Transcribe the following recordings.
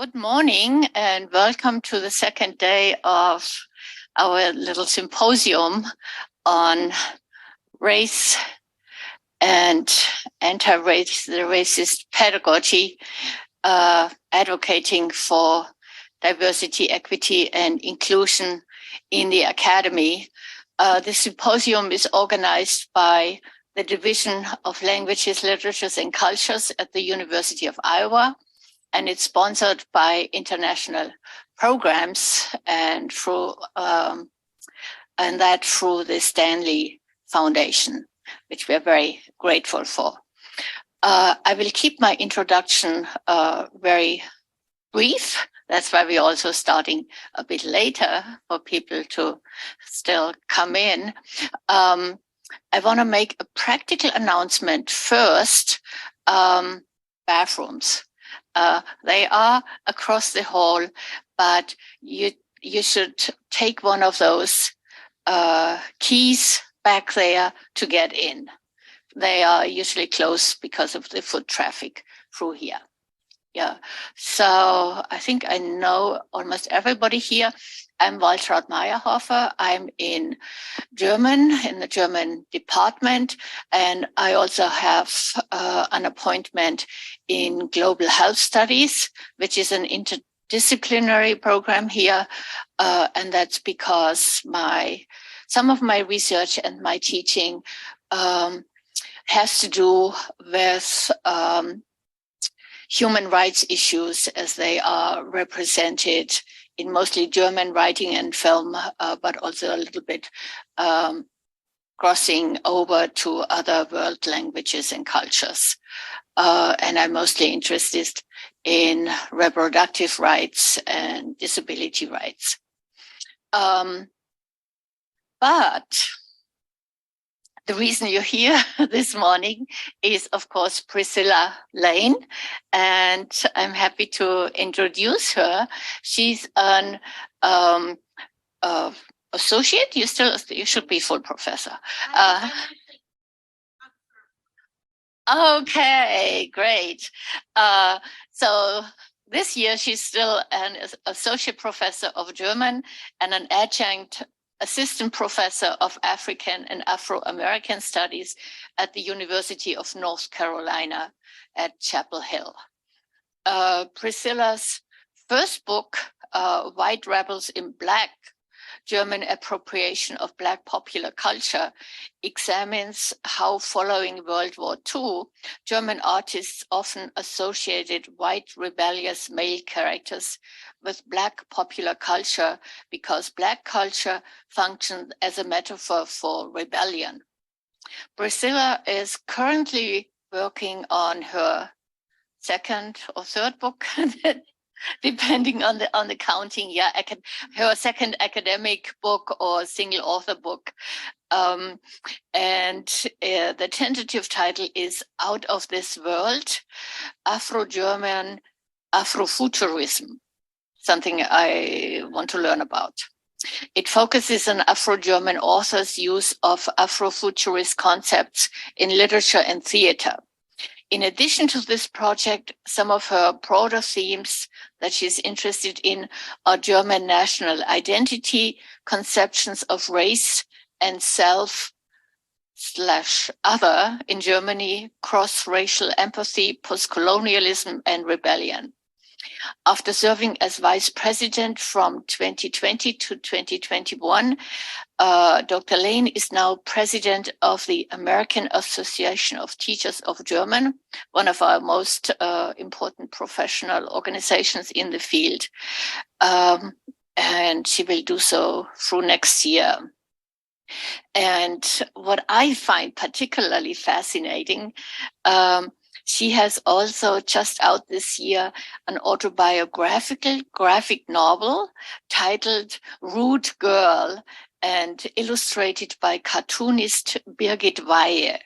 Good morning and welcome to the second day of our little symposium on race and anti-racist pedagogy, advocating for diversity, equity, and inclusion in the academy. The symposium is organized by the Division of Languages, Literatures, and Cultures at the University of Iowa, and it's sponsored by international programs and through the Stanley Foundation, which we're very grateful for. I will keep my introduction very brief. That's why we're also starting a bit later for people to still come in. I want to make a practical announcement first. Bathrooms. They are across the hall, but you should take one of those keys back there to get in. They are usually closed because of the foot traffic through here. Yeah, so I think I know almost everybody here. I'm Waltraud Meyerhofer. I'm in the German department, and I also have an appointment in Global Health Studies, which is an interdisciplinary program here, and that's because some of my research and my teaching has to do with human rights issues as they are represented in mostly German writing and film, but also a little bit crossing over to other world languages and cultures. And I'm mostly interested in reproductive rights and disability rights. But the reason you're here this morning is, of course, Priscilla Layne, and I'm happy to introduce her. She's an associate. You should be full professor. Okay, great. So this year she's still an associate professor of German and an adjunct assistant professor of African and Afro-American studies at the University of North Carolina at Chapel Hill. Priscilla's first book, White Rebels in Black, German Appropriation of Black Popular Culture, examines how following World War II, German artists often associated white rebellious male characters with Black popular culture because Black culture functioned as a metaphor for rebellion. Priscilla is currently working on her second or third book, depending on the counting. Yeah, her second academic book or single author book. And the tentative title is Out of This World, Afro-German Afrofuturism, something I want to learn about. It focuses on Afro-German authors' use of Afrofuturist concepts in literature and theater. In addition to this project, some of her broader themes that she's interested in are German national identity, conceptions of race and self/other in Germany, cross-racial empathy, post-colonialism, and rebellion. After serving as vice president from 2020 to 2021, Dr. Layne is now president of the American Association of Teachers of German, one of our most important professional organizations in the field. And she will do so through next year. And what I find particularly fascinating, she has also just out this year an autobiographical graphic novel titled Rude Girl and illustrated by cartoonist Birgit Weihe.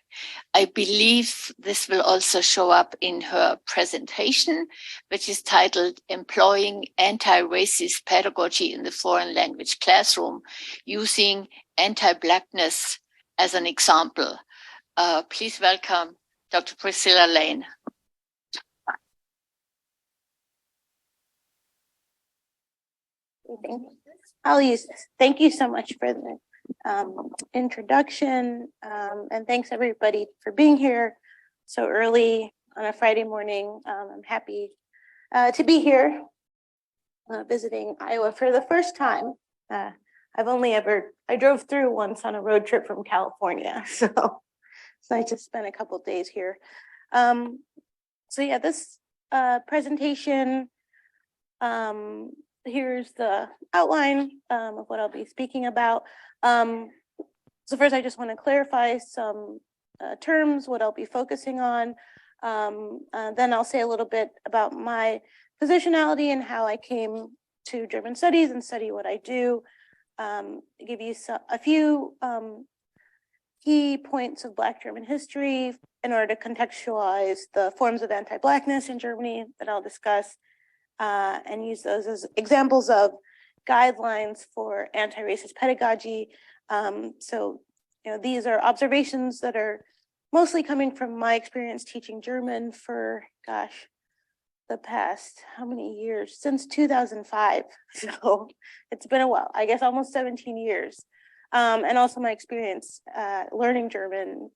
I believe this will also show up in her presentation, which is titled Employing Anti-Racist Pedagogy in the Foreign Language Classroom, Using Anti-Blackness as an Example. Please welcome Dr. Priscilla Layne. I'll use this. Thank you so much for the introduction, and thanks everybody for being here so early on a Friday morning. I'm happy to be here visiting Iowa for the first time. I drove through once on a road trip from California, so it's nice to spend a couple days here. So yeah, this presentation, here's the outline of what I'll be speaking about. So first, I just want to clarify some terms, what I'll be focusing on. Then I'll say a little bit about my positionality and how I came to German studies and study what I do. Give you a few key points of Black German history in order to contextualize the forms of anti-Blackness in Germany that I'll discuss, and use those as examples of guidelines for anti-racist pedagogy. So, these are observations that are mostly coming from my experience teaching German for, the past, how many years? Since 2005. So it's been a while, I guess almost 17 years. And also my experience learning German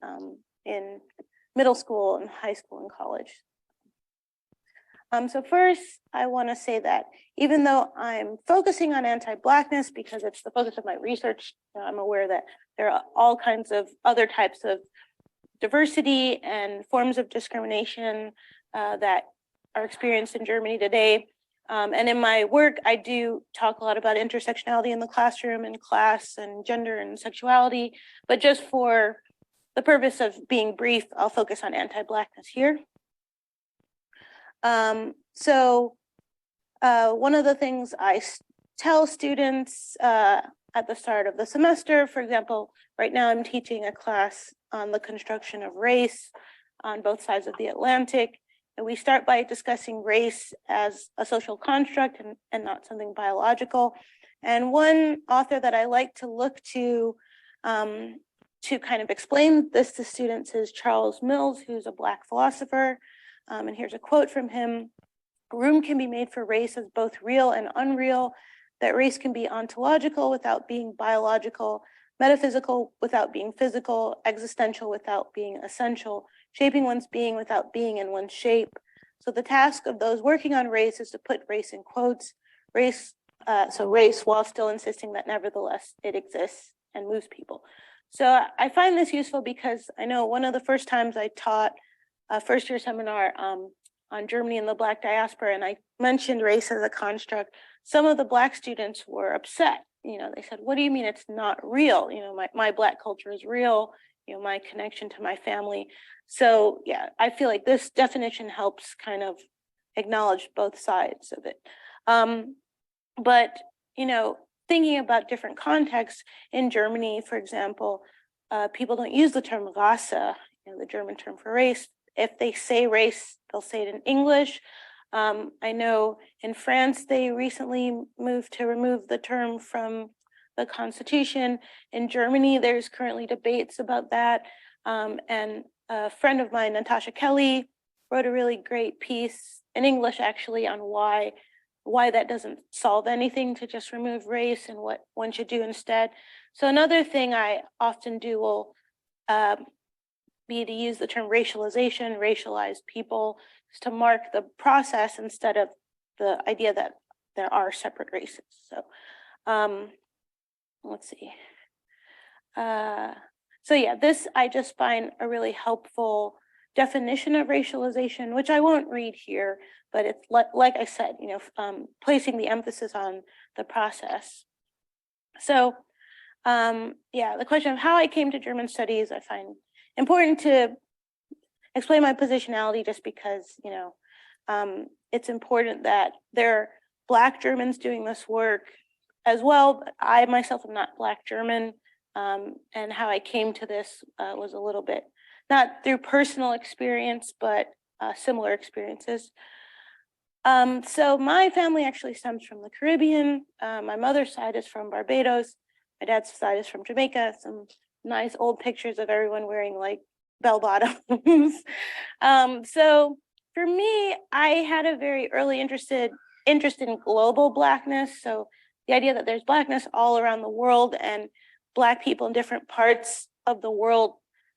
in middle school and high school and college. So first, I want to say that even though I'm focusing on anti-Blackness because it's the focus of my research, I'm aware that there are all kinds of other types of diversity and forms of discrimination that are experienced in Germany today. And in my work, I do talk a lot about intersectionality in the classroom and class and gender and sexuality, but just for the purpose of being brief, I'll focus on anti-Blackness here. So one of the things I tell students at the start of the semester, for example, right now I'm teaching a class on the construction of race on both sides of the Atlantic. And we start by discussing race as a social construct and not something biological. And one author that I like to look to kind of explain this to students is Charles Mills, who's a Black philosopher. And here's a quote from him: "Room can be made for race as both real and unreal, that race can be ontological without being biological, metaphysical without being physical, existential without being essential, shaping one's being without being in one's shape. So the task of those working on race is to put race in quotes, race while still insisting that nevertheless it exists and moves people." So I find this useful because I know one of the first times I taught a first year seminar on Germany and the Black diaspora, and I mentioned race as a construct, some of the Black students were upset. They said, "What do you mean it's not real? My Black culture is real, my connection to my family." So yeah, I feel like this definition helps kind of acknowledge both sides of it. But, thinking about different contexts in Germany, for example, people don't use the term Rasse, the German term for race. If they say race, they'll say it in English. I know in France, they recently moved to remove the term from the Constitution. In Germany, there's currently debates about that. And a friend of mine, Natasha Kelly, wrote a really great piece in English, actually, on why that doesn't solve anything to just remove race and what one should do instead. So another thing I often do will be to use the term racialization, racialized people, just to mark the process instead of the idea that there are separate races. So let's see. So yeah, this I just find a really helpful definition of racialization, which I won't read here, but it's like I said, placing the emphasis on the process. So yeah, the question of how I came to German studies, I find important to explain my positionality just because, it's important that there are Black Germans doing this work as well. But I myself am not Black German, and how I came to this was a little bit, not through personal experience, but similar experiences. So my family actually stems from the Caribbean. My mother's side is from Barbados. My dad's side is from Jamaica. Some nice old pictures of everyone wearing like bell bottoms. So for me, I had a very early interest in global Blackness. So, the idea that there's Blackness all around the world, and Black people in different parts of the world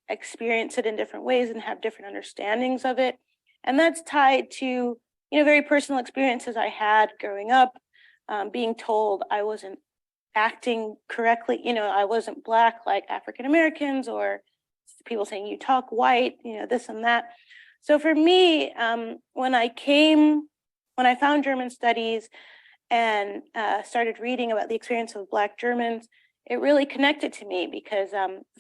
experience it in different ways and have different understandings of it. And that's tied to, very personal experiences I had growing up, being told I wasn't acting correctly, I wasn't Black like African Americans, or people saying you talk white, this and that. So for me, when I found German studies and started reading about the experience of Black Germans, it really connected to me because,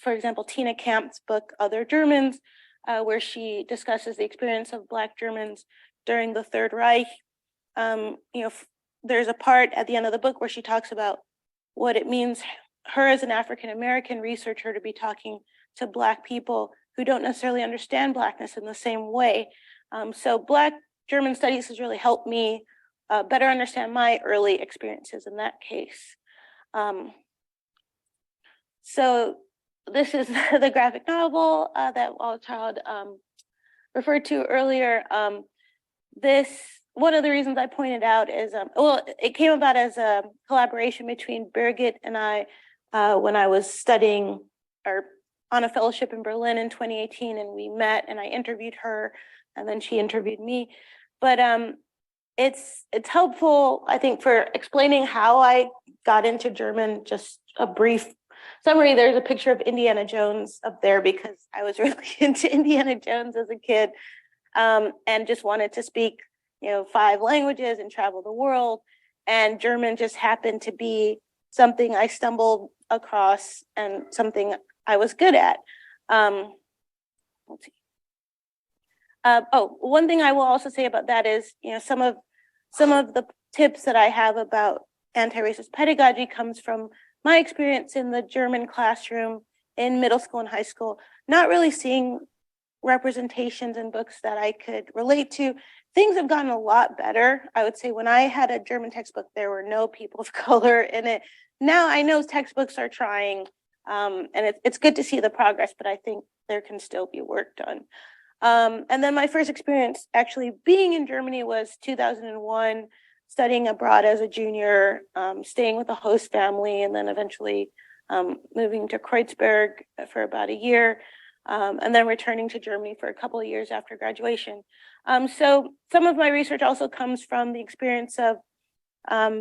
for example, Tina Kamp's book, Other Germans, where she discusses the experience of Black Germans during the Third Reich, there's a part at the end of the book where she talks about what it means, her as an African American researcher, to be talking to Black people who don't necessarily understand Blackness in the same way. So Black German studies has really helped me better understand my early experiences in that case. So this is the graphic novel that Walchild referred to earlier. One of the reasons I pointed out is, it came about as a collaboration between Birgit and I when I was studying or on a fellowship in Berlin in 2018, and we met and I interviewed her and then she interviewed me. But it's helpful, I think, for explaining how I got into German. Just a brief summary. There's a picture of Indiana Jones up there because I was really into Indiana Jones as a kid, and just wanted to speak 5 languages and travel the world. And German just happened to be something I stumbled across and something I was good at. Let's see. One thing I will also say about that is, some of the tips that I have about anti-racist pedagogy comes from my experience in the German classroom in middle school and high school, not really seeing representations in books that I could relate to. Things have gotten a lot better. I would say when I had a German textbook, there were no people of color in it. Now I know textbooks are trying, and it's good to see the progress, but I think there can still be work done. And then my first experience actually being in Germany was 2001, studying abroad as a junior, staying with a host family, and then eventually moving to Kreuzberg for about a year, and then returning to Germany for a couple of years after graduation. So some of my research also comes from the experience of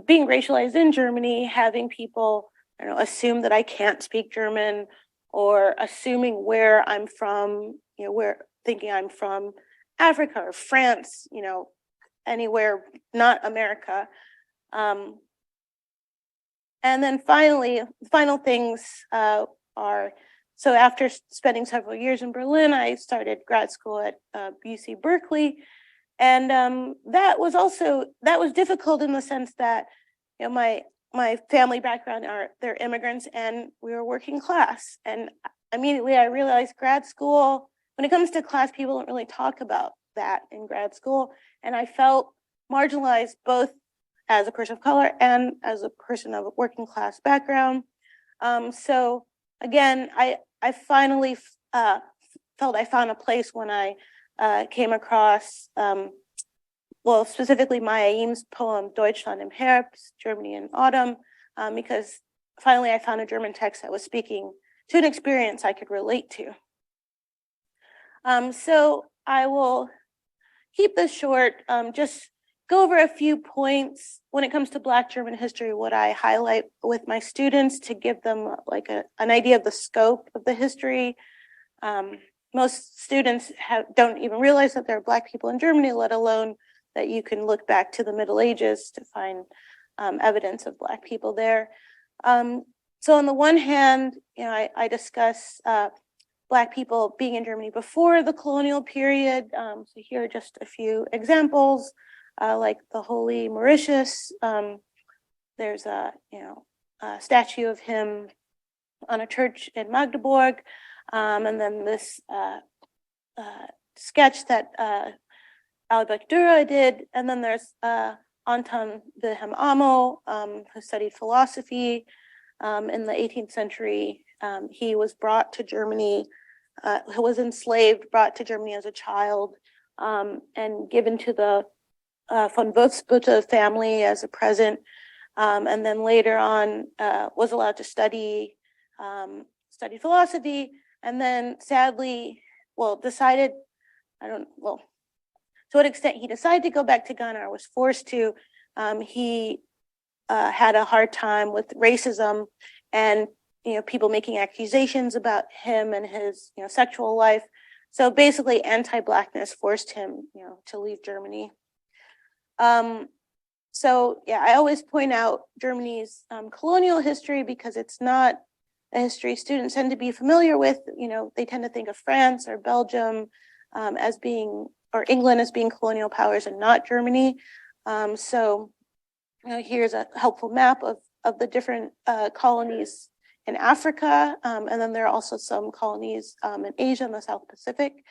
being racialized in Germany, having people assume that I can't speak German, or assuming where I'm from, thinking I'm from Africa or France, anywhere not America. And then final things are, so after spending several years in Berlin, I started grad school at UC Berkeley. And that was difficult in the sense that, my family background they're immigrants and we were working class. And immediately I realized grad school, when it comes to class, people don't really talk about that in grad school. And I felt marginalized both as a person of color and as a person of a working class background. So again, I finally felt I found a place when I came across, specifically Maya Yim's poem, Deutschland im Herbst, Germany in Autumn, because finally I found a German text that was speaking to an experience I could relate to. So I will keep this short, just go over a few points when it comes to Black German history, what I highlight with my students to give them like an idea of the scope of the history. Most students don't even realize that there are Black people in Germany, let alone that you can look back to the Middle Ages to find evidence of Black people there. So on the one hand, I discuss Black people being in Germany before the colonial period. So here are just a few examples, like the Holy Mauritius. There's a statue of him on a church in Magdeburg, and then this sketch that Albert Dürer did, and then there's Anton Wilhelm Amo, who studied philosophy in the 18th century. He was brought to Germany, who was enslaved, brought to Germany as a child, and given to the von Wolfsbüttel family as a present. and then later on was allowed to study philosophy, and then sadly, decided, to what extent he decided to go back to Ghana or was forced to. He had a hard time with racism and people making accusations about him and his sexual life. So basically, anti-Blackness forced him to leave Germany. So yeah, I always point out Germany's colonial history because it's not a history students tend to be familiar with. They tend to think of France or Belgium as being, or England as being colonial powers and not Germany. So here's a helpful map of the different colonies in Africa, and then there are also some colonies in Asia and the South Pacific.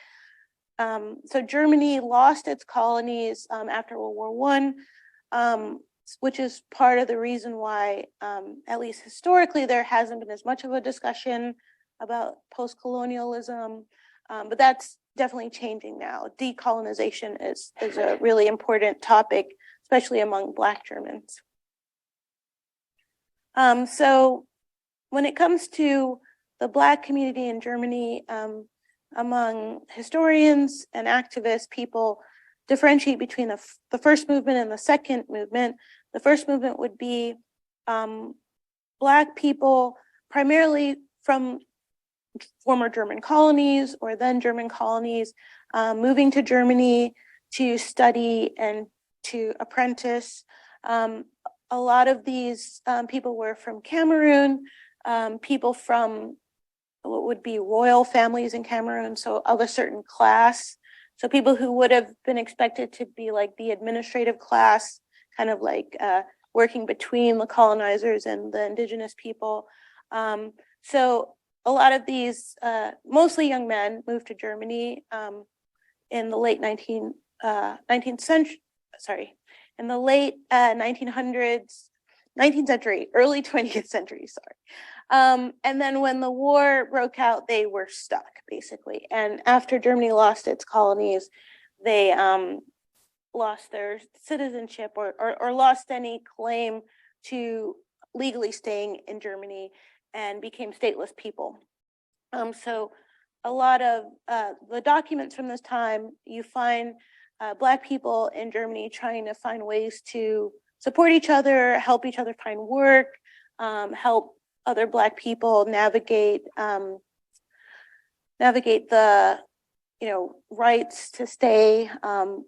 So Germany lost its colonies after World War I, which is part of the reason why, at least historically, there hasn't been as much of a discussion about post-colonialism, but that's definitely changing now. Decolonization is a really important topic, especially among Black Germans. So when it comes to the Black community in Germany, among historians and activists, people differentiate between the first movement and the second movement. The first movement would be Black people, primarily from former German colonies or then German colonies, moving to Germany to study and to apprentice. A lot of these people were from Cameroon, people from what would be royal families in Cameroon, so of a certain class. So people who would have been expected to be like the administrative class, kind of like working between the colonizers and the indigenous people. So a lot of these, mostly young men, moved to Germany in the late 19th century, in the late 1900s, 19th century, early 20th century, and then when the war broke out, they were stuck, basically. And after Germany lost its colonies, they lost their citizenship or lost any claim to legally staying in Germany and became stateless people. So a lot of the documents from this time, you find Black people in Germany trying to find ways to support each other, help each other find work, help other Black people navigate the rights to stay.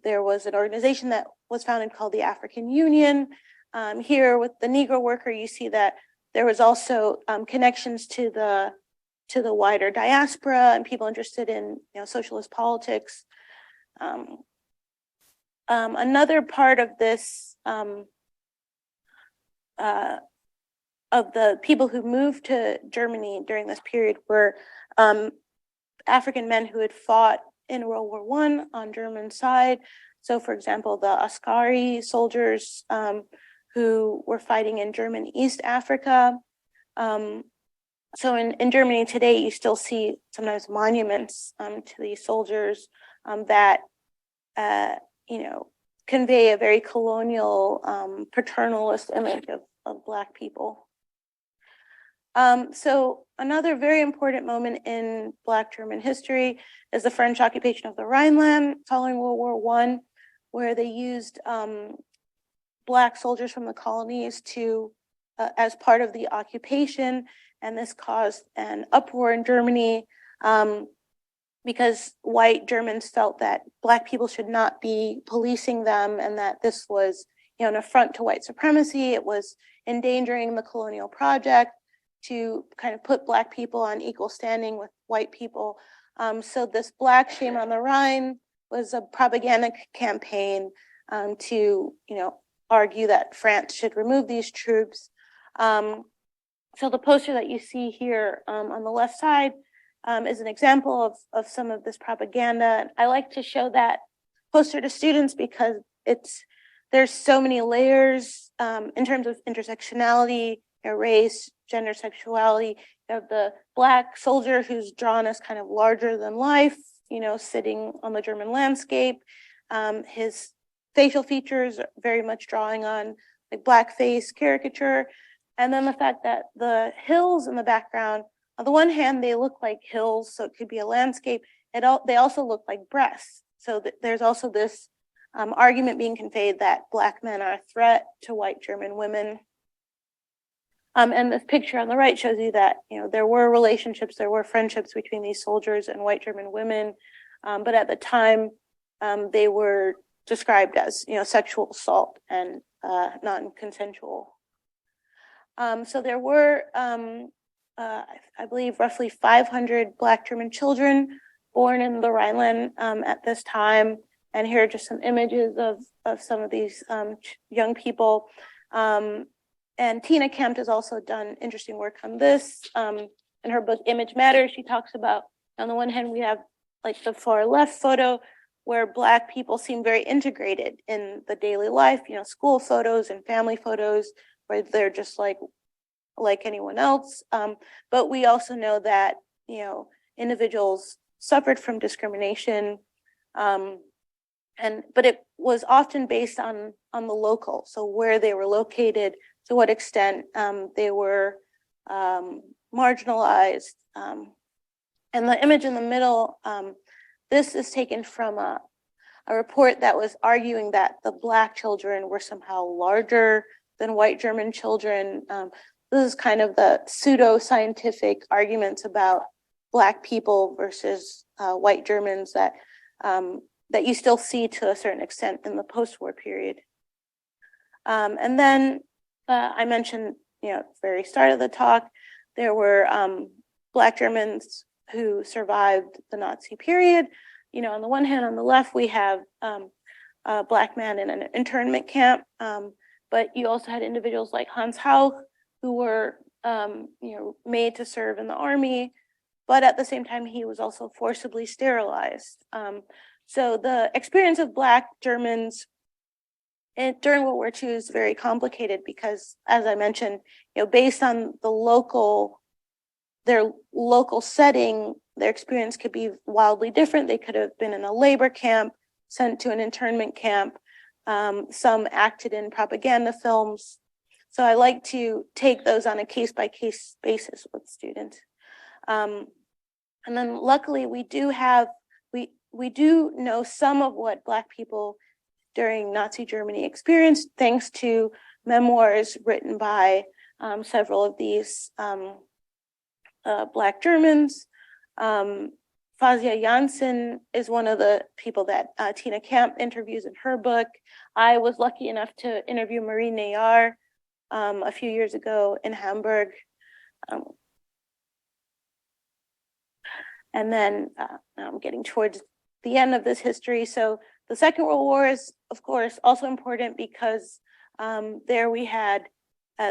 There was an organization that was founded called the African Union. Here with the Negro worker, you see that there was also connections to the wider diaspora and people interested in socialist politics. Another part of this, of the people who moved to Germany during this period were African men who had fought in World War I on German side. So for example, the Askari soldiers who were fighting in German East Africa. So in Germany today, you still see sometimes monuments to these soldiers that convey a very colonial, paternalist image of Black people. So another very important moment in Black German history is the French occupation of the Rhineland following World War I, where they used Black soldiers from the colonies to as part of the occupation, and this caused an uproar in Germany because white Germans felt that Black people should not be policing them, and that this was an affront to white supremacy. It was endangering the colonial project to kind of put Black people on equal standing with white people. So this Black Shame on the Rhine was a propaganda campaign to argue that France should remove these troops. So the poster that you see here on the left side is an example of some of this propaganda. I like to show that poster to students because there's so many layers in terms of intersectionality, race, gender, sexuality. You have the Black soldier who's drawn as kind of larger than life, sitting on the German landscape. His facial features are very much drawing on like blackface caricature. And then the fact that the hills in the background, on the one hand, they look like hills, so it could be a landscape. They also look like breasts. So there's also this argument being conveyed that Black men are a threat to white German women. And this picture on the right shows you that, there were relationships, there were friendships between these soldiers and white German women. But at the time, they were described as, sexual assault and non-consensual. So there were, I believe, roughly 500 Black German children born in the Rhineland at this time. And here are just some images of some of these young people. And Tina Kempt has also done interesting work on this. In her book, Image Matters, she talks about, on the one hand, we have like the far left photo where Black people seem very integrated in the daily life, school photos and family photos, where they're just like anyone else. But we also know that, individuals suffered from discrimination, but it was often based on the local, so where they were located, to what extent they were marginalized. And the image in the middle, this is taken from a report that was arguing that the Black children were somehow larger than white German children. This is kind of the pseudo-scientific arguments about Black people versus white Germans that you still see to a certain extent in the post-war period. And then I mentioned, at the very start of the talk, there were Black Germans who survived the Nazi period. On the one hand, on the left, we have a Black man in an internment camp, but you also had individuals like Hans Hauch, who were, made to serve in the army, but at the same time, he was also forcibly sterilized. So the experience of Black Germans during World War II is very complicated because, as I mentioned, based on their local setting, their experience could be wildly different. They could have been in a labor camp, sent to an internment camp. Some acted in propaganda films. So I like to take those on a case-by-case basis with students. And then luckily we do know some of what Black people during Nazi Germany experienced, thanks to memoirs written by several of these Black Germans. Fazia Janssen is one of the people that Tina Kempt interviews in her book. I was lucky enough to interview Marie Nayar a few years ago in Hamburg. And then I'm getting towards the end of this history. So the Second World War is, of course, also important because there we had,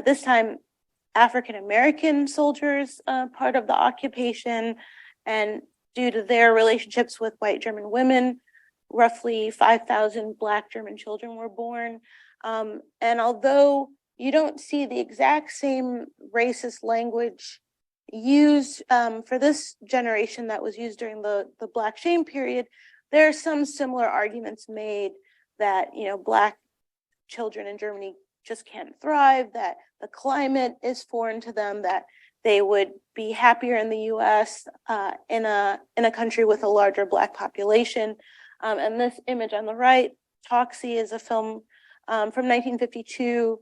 this time, African-American soldiers part of the occupation, and due to their relationships with white German women, roughly 5,000 Black German children were born. And although you don't see the exact same racist language used for this generation that was used during the Black shame period, there are some similar arguments made that, Black children in Germany just can't thrive, that the climate is foreign to them, that they would be happier in the US in a country with a larger Black population. And this image on the right, Toxie, is a film from 1952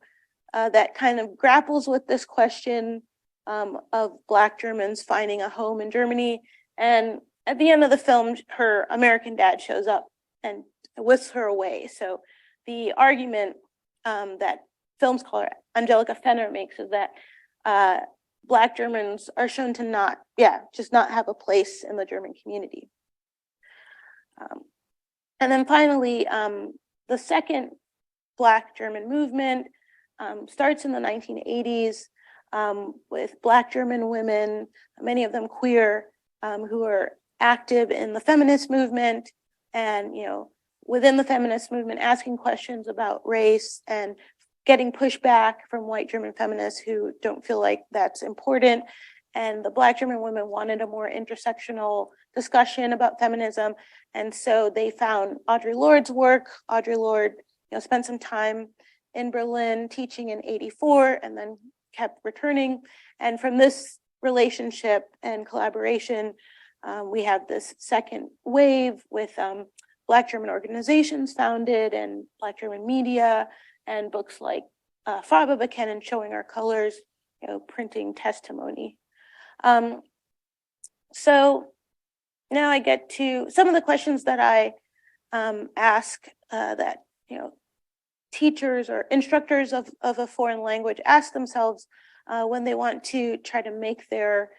that kind of grapples with this question of Black Germans finding a home in Germany. And at the end of the film, her American dad shows up and whisks her away. So the argument that film scholar Angelica Fenner makes is that Black Germans are shown to not have a place in the German community. And then finally, the second Black German movement starts in the 1980s with Black German women, many of them queer, who are active in the feminist movement, and within the feminist movement, asking questions about race and getting pushback from white German feminists who don't feel like that's important. And the Black German women wanted a more intersectional discussion about feminism, and so they found Audre Lorde's work. Audre Lorde, spent some time in Berlin, teaching in '84, and then kept returning. And from this relationship and collaboration, we have this second wave with Black German organizations founded and Black German media and books like Farbe bekennen, Showing Our Colors, printing testimony. So now I get to some of the questions that I ask that teachers or instructors of a foreign language ask themselves when they want to try to make their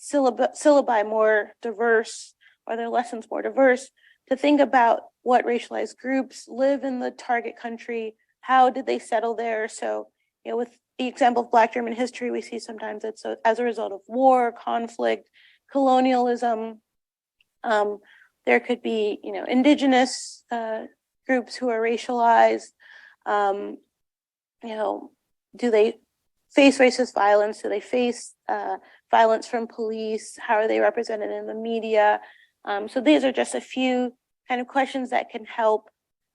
syllabi more diverse or their lessons more diverse, to think about what racialized groups live in the target country, how did they settle there? So, with the example of Black German history, we see sometimes it's as a result of war, conflict, colonialism. There could be, indigenous groups who are racialized. Do they face racist violence? Do they face violence from police? How are they represented in the media? So these are just a few kind of questions that can help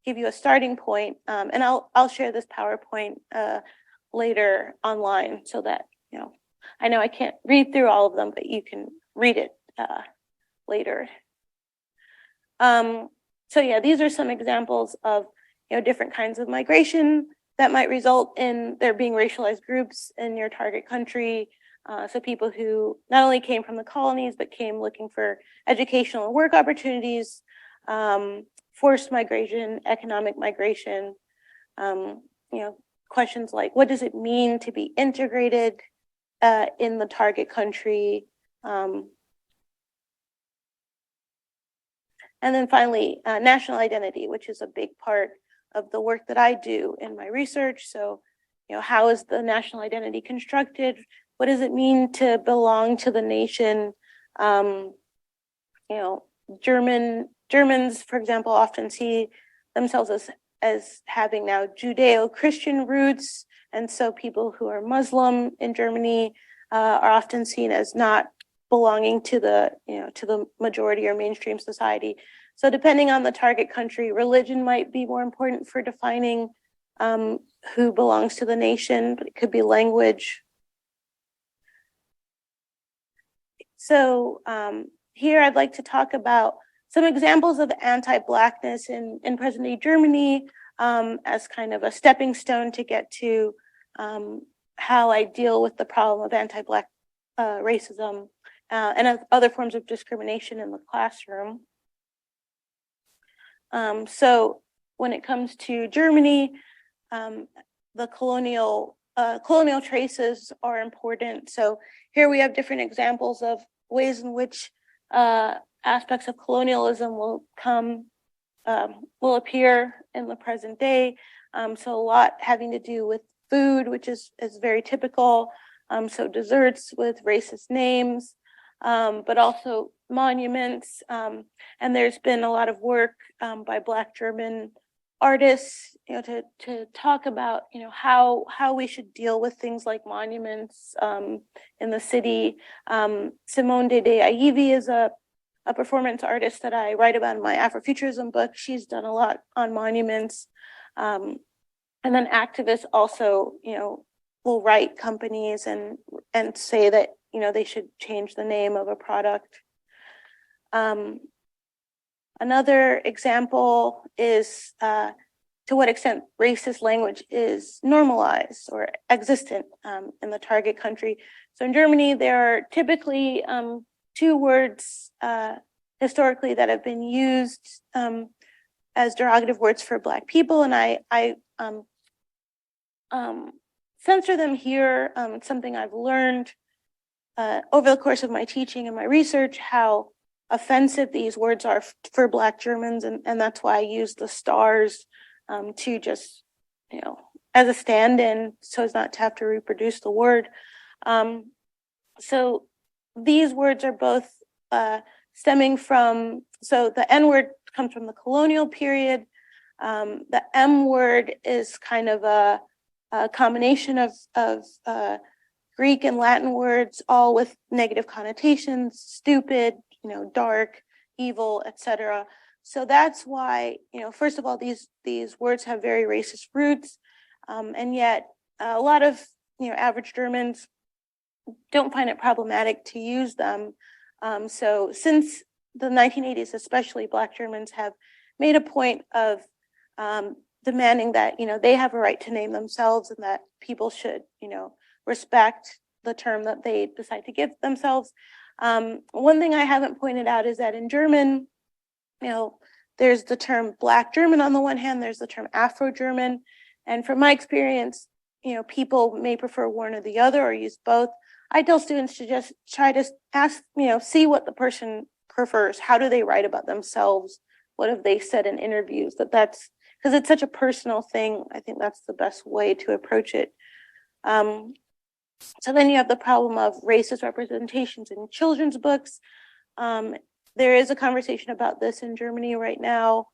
give you a starting point. And I'll share this PowerPoint later online so that, I know I can't read through all of them, but you can read it later. So yeah, these are some examples of different kinds of migration that might result in there being racialized groups in your target country. So people who not only came from the colonies, but came looking for educational and work opportunities, forced migration, economic migration, questions like, what does it mean to be integrated in the target country? And then finally, national identity, which is a big part of the work that I do in my research. So, how is the national identity constructed? What does it mean to belong to the nation? Germans, for example, often see themselves as having now Judeo-Christian roots. And so people who are Muslim in Germany are often seen as not belonging to the majority or mainstream society. So depending on the target country, religion might be more important for defining who belongs to the nation, but it could be language. So here I'd like to talk about some examples of anti-Blackness in present-day Germany as kind of a stepping stone to get to how I deal with the problem of anti-Black racism and other forms of discrimination in the classroom. So when it comes to Germany, the colonial traces are important. So here we have different examples of ways in which aspects of colonialism will appear in the present day. So a lot having to do with food, which is very typical. So desserts with racist names, but also monuments. And there's been a lot of work by Black German artists, to talk about, how we should deal with things like monuments in the city. Simone de Aivi is a performance artist that I write about in my Afrofuturism book. She's done a lot on monuments. And then activists also, will write companies and say that, they should change the name of a product. Another example is to what extent racist language is normalized or existent in the target country. So in Germany, there are typically two words historically that have been used as derogative words for Black people, and I censor them here. It's something I've learned over the course of my teaching and my research, how offensive these words are for Black Germans, and that's why I use the stars to just, as a stand-in so as not to have to reproduce the word. So these words are both stemming from, so the N word comes from the colonial period. The M word is kind of a combination of Greek and Latin words, all with negative connotations: stupid, dark, evil, etc. So that's why, first of all, these words have very racist roots. And yet a lot of average Germans don't find it problematic to use them. So since the 1980s, especially, Black Germans have made a point of demanding that they have a right to name themselves, and that people should respect the term that they decide to give themselves. One thing I haven't pointed out is that in German, there's the term Black German on the one hand, there's the term Afro-German, and from my experience, people may prefer one or the other or use both. I tell students to just try to ask, see what the person prefers. How do they write about themselves? What have they said in interviews? That's because it's such a personal thing. I think that's the best way to approach it. So then you have the problem of racist representations in children's books. There is a conversation about this in Germany right now.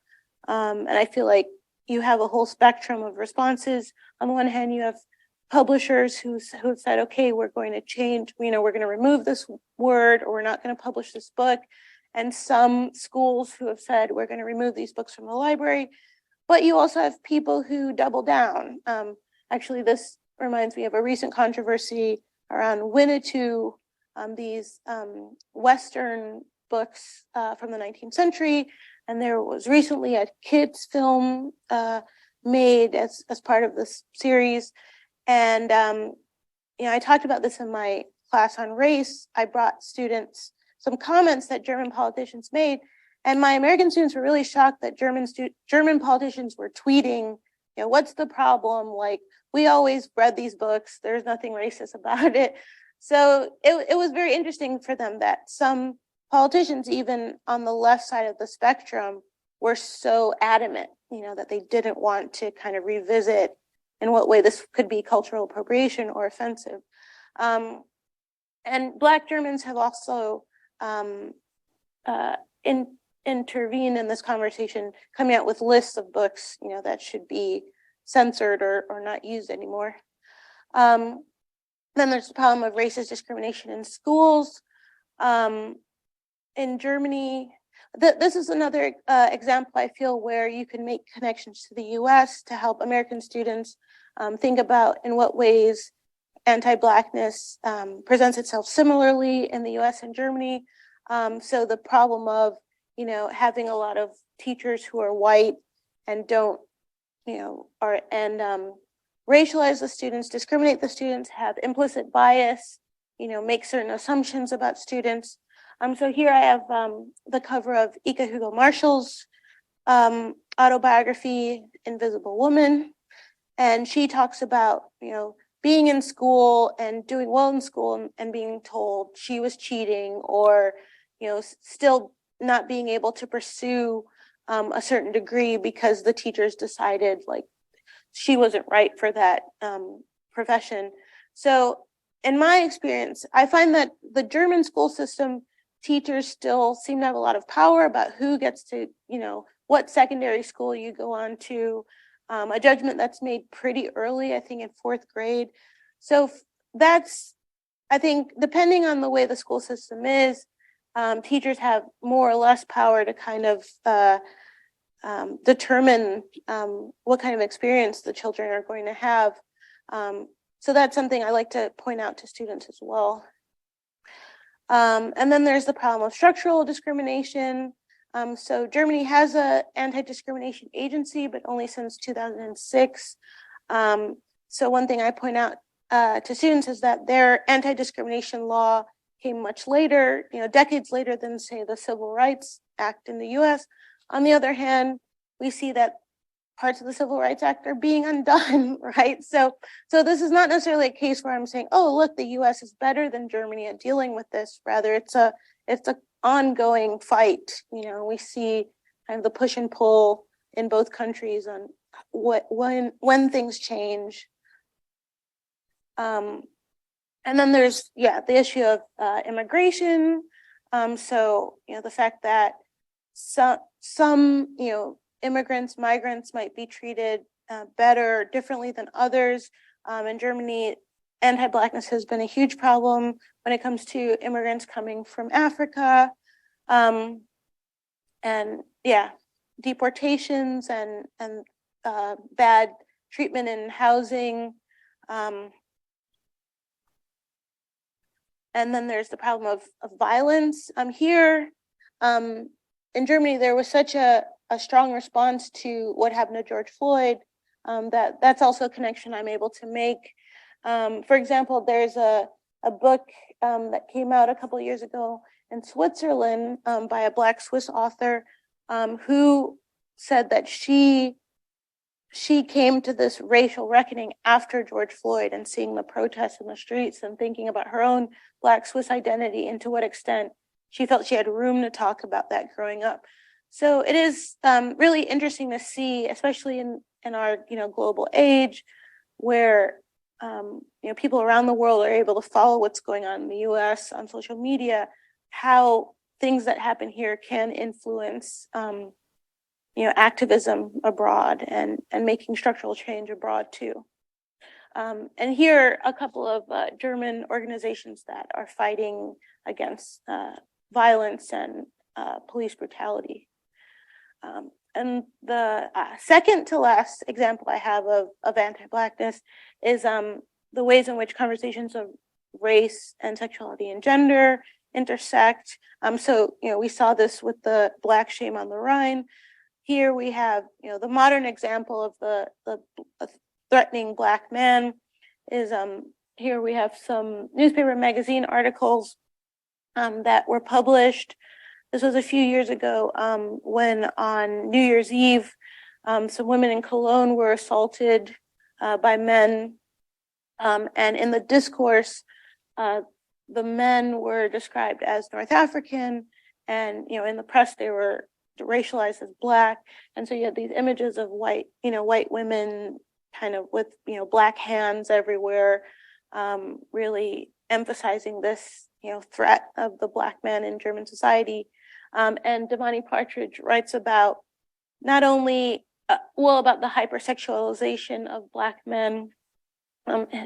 And I feel like you have a whole spectrum of responses. On the one hand, you have publishers who have said, okay, we're going to change, we're going to remove this word, or we're not going to publish this book. And some schools who have said, we're going to remove these books from the library. But you also have people who double down. Actually, this reminds me of a recent controversy around Winnetou, these Western books from the 19th century. And there was recently a kids film made as part of this series. And I talked about this in my class on race. I brought students some comments that German politicians made, and my American students were really shocked that German politicians were tweeting, what's the problem? Like, we always read these books. There's nothing racist about it. So it was very interesting for them that some politicians, even on the left side of the spectrum, were so adamant, that they didn't want to kind of revisit in what way this could be cultural appropriation or offensive. And Black Germans have also intervened in this conversation, coming out with lists of books, that should be censored or not used anymore. Then there's the problem of racist discrimination in schools. In Germany, this is another example, I feel, where you can make connections to the US to help American students think about in what ways anti-Blackness presents itself similarly in the US and Germany. So the problem of, having a lot of teachers who are white and don't, racialize the students, discriminate the students, have implicit bias, make certain assumptions about students. So here I have the cover of Ika Hugo Marshall's autobiography, Invisible Woman. And she talks about, being in school and doing well in school and being told she was cheating, or, still not being able to pursue a certain degree because the teachers decided like she wasn't right for that profession. So in my experience, I find that the German school system, teachers still seem to have a lot of power about who gets to, what secondary school you go on to, a judgment that's made pretty early, I think in 4th grade. So that's, I think, depending on the way the school system is, teachers have more or less power to kind of determine what kind of experience the children are going to have. So that's something I like to point out to students as well. And then there's the problem of structural discrimination. So Germany has an anti-discrimination agency, but only since 2006. So one thing I point out to students is that their anti-discrimination law came much later, decades later than, say, the Civil Rights Act in the US. On the other hand, we see that parts of the Civil Rights Act are being undone, right? So this is not necessarily a case where I'm saying, oh, look, the US is better than Germany at dealing with this. Rather, it's a ongoing fight. We see kind of the push and pull in both countries on when things change. And then there's, the issue of immigration. So, the fact that some immigrants, migrants might be treated better, differently than others. In Germany, anti-Blackness has been a huge problem when it comes to immigrants coming from Africa. And deportations and bad treatment in housing. And then there's the problem of violence. Here in Germany, there was such a strong response to what happened to George Floyd that's also a connection I'm able to make. For example, there's a book that came out a couple of years ago in Switzerland by a Black Swiss author who said that she came to this racial reckoning after George Floyd and seeing the protests in the streets and thinking about her own Black Swiss identity and to what extent she felt she had room to talk about that growing up. So it is really interesting to see, especially in our global age, where people around the world are able to follow what's going on in the U.S. on social media, how things that happen here can influence activism abroad and making structural change abroad too. And here are a couple of German organizations that are fighting against violence and police brutality. And the second to last example I have of anti-Blackness is the ways in which conversations of race and sexuality and gender intersect. So we saw this with the Black shame on the Rhine. Here we have the modern example of the threatening Black man is here we have some newspaper and magazine articles that were published. This was a few years ago when on New Year's Eve, some women in Cologne were assaulted by men. And in the discourse, the men were described as North African, and in the press they were racialized as Black. And so you had these images of white women kind of with Black hands everywhere, really emphasizing this threat of the Black man in German society. And Damani Partridge writes about not only about the hypersexualization of Black men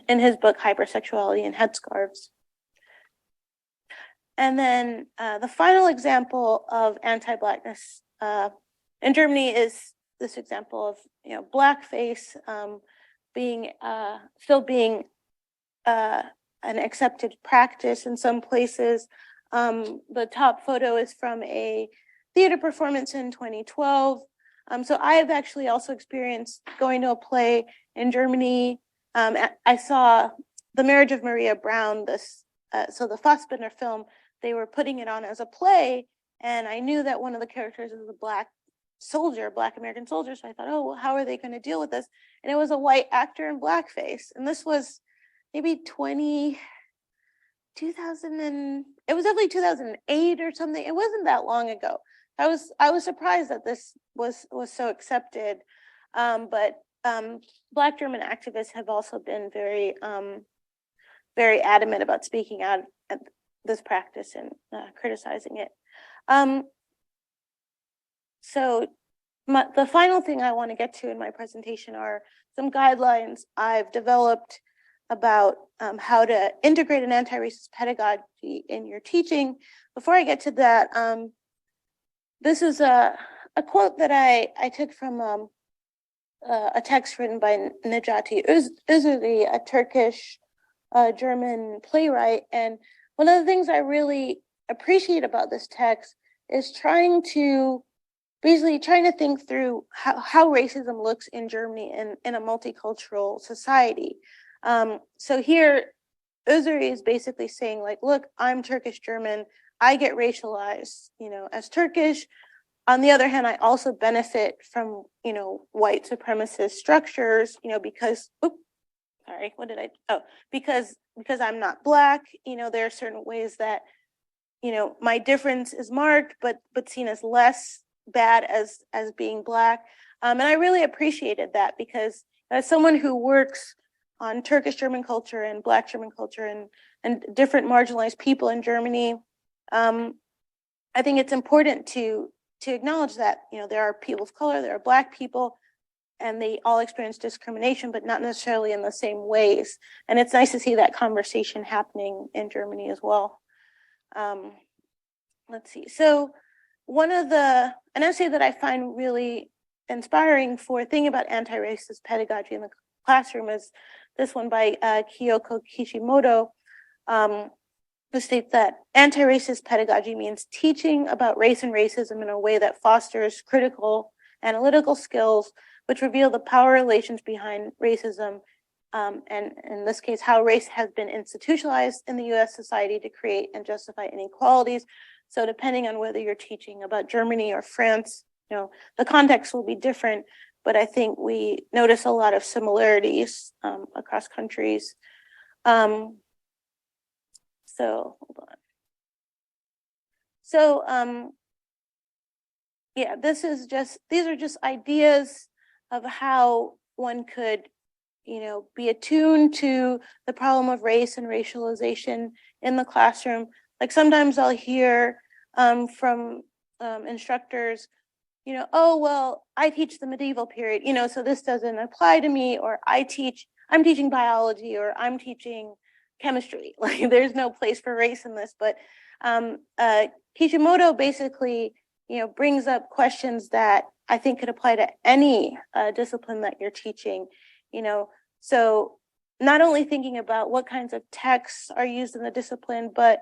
in his book Hypersexuality and Headscarves. And then the final example of anti-Blackness in Germany is this example of blackface still being an accepted practice in some places. The top photo is from a theater performance in 2012. So I have actually also experienced going to a play in Germany. I saw The Marriage of Maria Brown, so the Fassbinder film, they were putting it on as a play, and I knew that one of the characters is a Black American soldier, so I thought, oh, well, how are they going to deal with this? And it was a white actor in blackface, and this was maybe 2000, and it was definitely 2008 or something. It wasn't that long ago. I was surprised that this was so accepted, but Black German activists have also been very adamant about speaking out at this practice and criticizing it. So the final thing I want to get to in my presentation are some guidelines I've developed about how to integrate an anti-racist pedagogy in your teaching. Before I get to that, this is a quote that I took from a text written by Necati Özürli, a Turkish German playwright. And one of the things I really appreciate about this text is trying to think through how racism looks in Germany in a multicultural society. So here, Özürli is basically saying, like, look, I'm Turkish German. I get racialized, as Turkish. On the other hand, I also benefit from, white supremacist structures, because, because I'm not Black, there are certain ways that, my difference is marked, but seen as less bad as being Black. And I really appreciated that, because as someone who works on Turkish German culture and Black German culture and different marginalized people in Germany, I think it's important to acknowledge that, there are people of color, there are Black people, and they all experience discrimination, but not necessarily in the same ways. And it's nice to see that conversation happening in Germany as well. Let's see. So an essay that I find really inspiring for thinking about anti-racist pedagogy in the classroom is this one by Kyoko Kishimoto, who states that anti-racist pedagogy means teaching about race and racism in a way that fosters critical analytical skills, which reveal the power relations behind racism, and in this case, how race has been institutionalized in the US society to create and justify inequalities. So depending on whether you're teaching about Germany or France, the context will be different, but I think we notice a lot of similarities across countries. So hold on. So yeah, these are just ideas of how one could, be attuned to the problem of race and racialization in the classroom. Like sometimes I'll hear from instructors, oh, well, I teach the medieval period, so this doesn't apply to me, or I'm teaching biology, or I'm teaching chemistry. Like there's no place for race in this. But Kishimoto basically, brings up questions that I think could apply to any discipline that you're teaching, so not only thinking about what kinds of texts are used in the discipline, but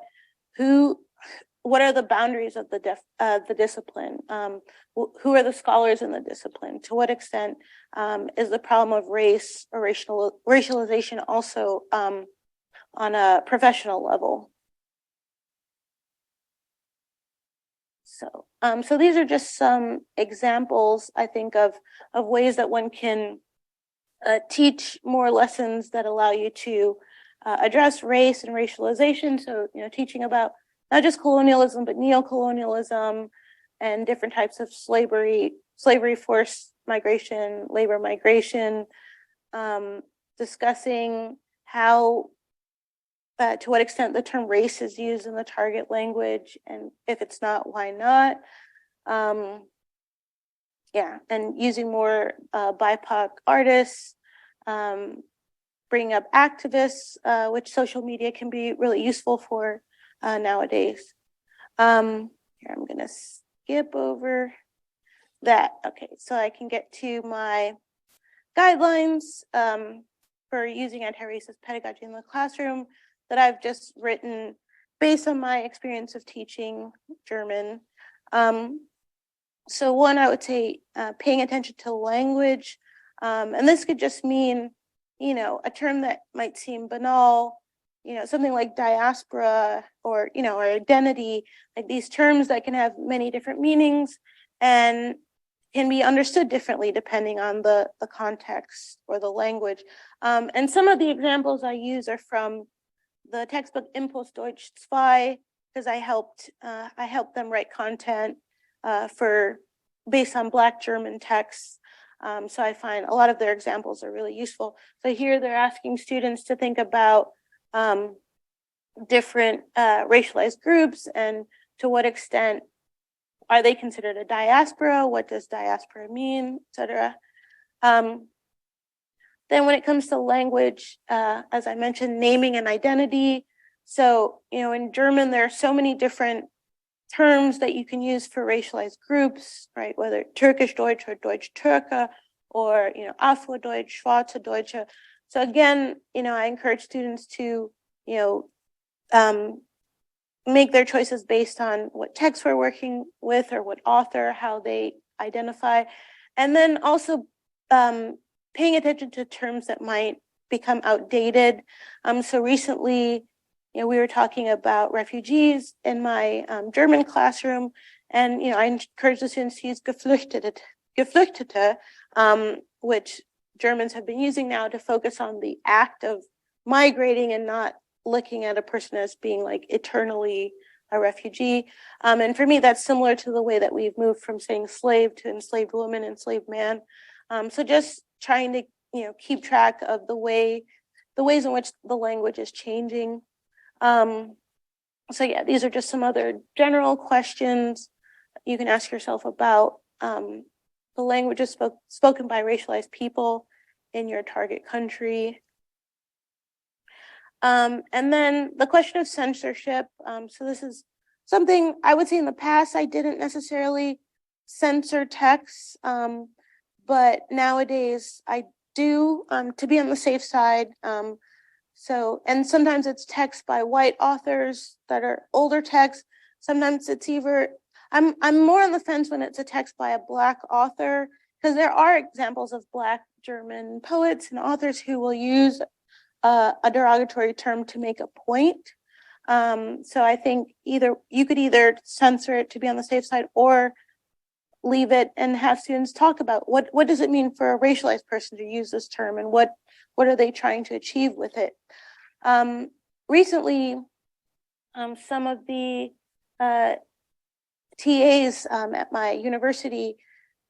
what are the boundaries of the discipline? Who are the scholars in the discipline? To what extent is the problem of race or racialization also on a professional level? So these are just some examples, I think, of ways that one can teach more lessons that allow you to address race and racialization. So, teaching about not just colonialism, but neocolonialism and different types of slavery, forced migration, labor migration, discussing how, to what extent the term race is used in the target language, and if it's not, why not? Yeah, and using more BIPOC artists, bringing up activists, which social media can be really useful for nowadays. Here, I'm gonna skip over that. Okay, so I can get to my guidelines for using anti-racist pedagogy in the classroom that I've just written based on my experience of teaching German. So one, I would say paying attention to language, and this could just mean, a term that might seem banal, something like diaspora or, or identity, like these terms that can have many different meanings and can be understood differently depending on the context or the language. And some of the examples I use are from the textbook Impuls Deutsch 2, because I helped them write content based on Black German texts. So I find a lot of their examples are really useful. So here they're asking students to think about different racialized groups and to what extent are they considered a diaspora? What does diaspora mean, etc. Then when it comes to language, as I mentioned, naming and identity. So, in German, there are so many different terms that you can use for racialized groups, right? Whether Turkish Deutsch or Deutsch Türke or, Afro-Deutsch, Schwarze Deutsche. So again, I encourage students to, make their choices based on what text we're working with or what author, how they identify. And then also paying attention to terms that might become outdated. So recently, we were talking about refugees in my German classroom, and I encourage the students to use Geflüchtete, which Germans have been using now to focus on the act of migrating and not looking at a person as being like eternally a refugee. And for me, that's similar to the way that we've moved from saying slave to enslaved woman, enslaved man. So just trying to keep track of the ways in which the language is changing. So yeah, these are just some other general questions you can ask yourself about the languages spoken by racialized people in your target country. And then the question of censorship. So this is something I would say in the past I didn't necessarily censor texts. But nowadays I do, to be on the safe side. So, and sometimes it's text by white authors that are older texts. Sometimes it's either, I'm more on the fence when it's a text by a Black author, because there are examples of Black German poets and authors who will use a derogatory term to make a point. So I think you could either censor it to be on the safe side, or leave it and have students talk about what does it mean for a racialized person to use this term, and what are they trying to achieve with it. Recently, some of the TAs at my university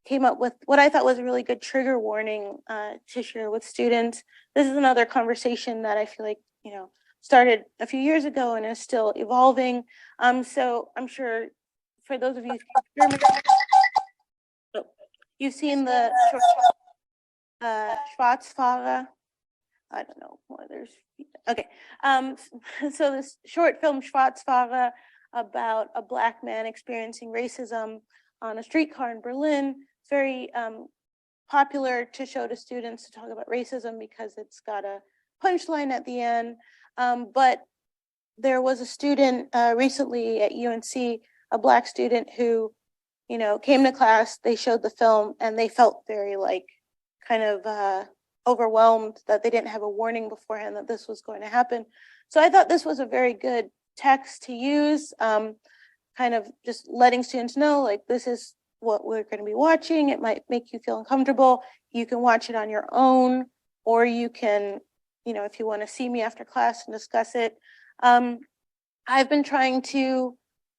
came up with what I thought was a really good trigger warning to share with students. This is another conversation that I feel like, started a few years ago and is still evolving. So I'm sure for those of you who German, you've seen the Schwarzfahrer. I don't know why there's, okay. So this short film Schwarzfahrer about a Black man experiencing racism on a streetcar in Berlin. It's very popular to show to students to talk about racism because it's got a punchline at the end. But there was a student recently at UNC, a Black student who, came to class, they showed the film, and they felt very kind of overwhelmed that they didn't have a warning beforehand that this was going to happen. So I thought this was a very good text to use, kind of just letting students know, this is what we're going to be watching. It might make you feel uncomfortable. You can watch it on your own, or you can, if you want to see me after class and discuss it. I've been trying to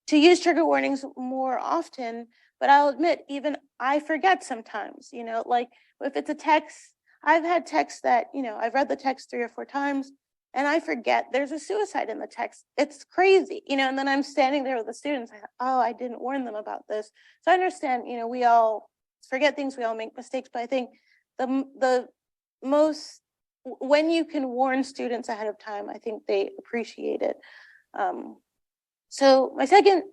use trigger warnings more often, but I'll admit, even I forget sometimes, if it's a text, I've had texts that, I've read the text 3 or 4 times and I forget there's a suicide in the text. It's crazy, and then I'm standing there with the students. I didn't warn them about this. So I understand, we all forget things, we all make mistakes, but I think the most, when you can warn students ahead of time, I think they appreciate it. So my second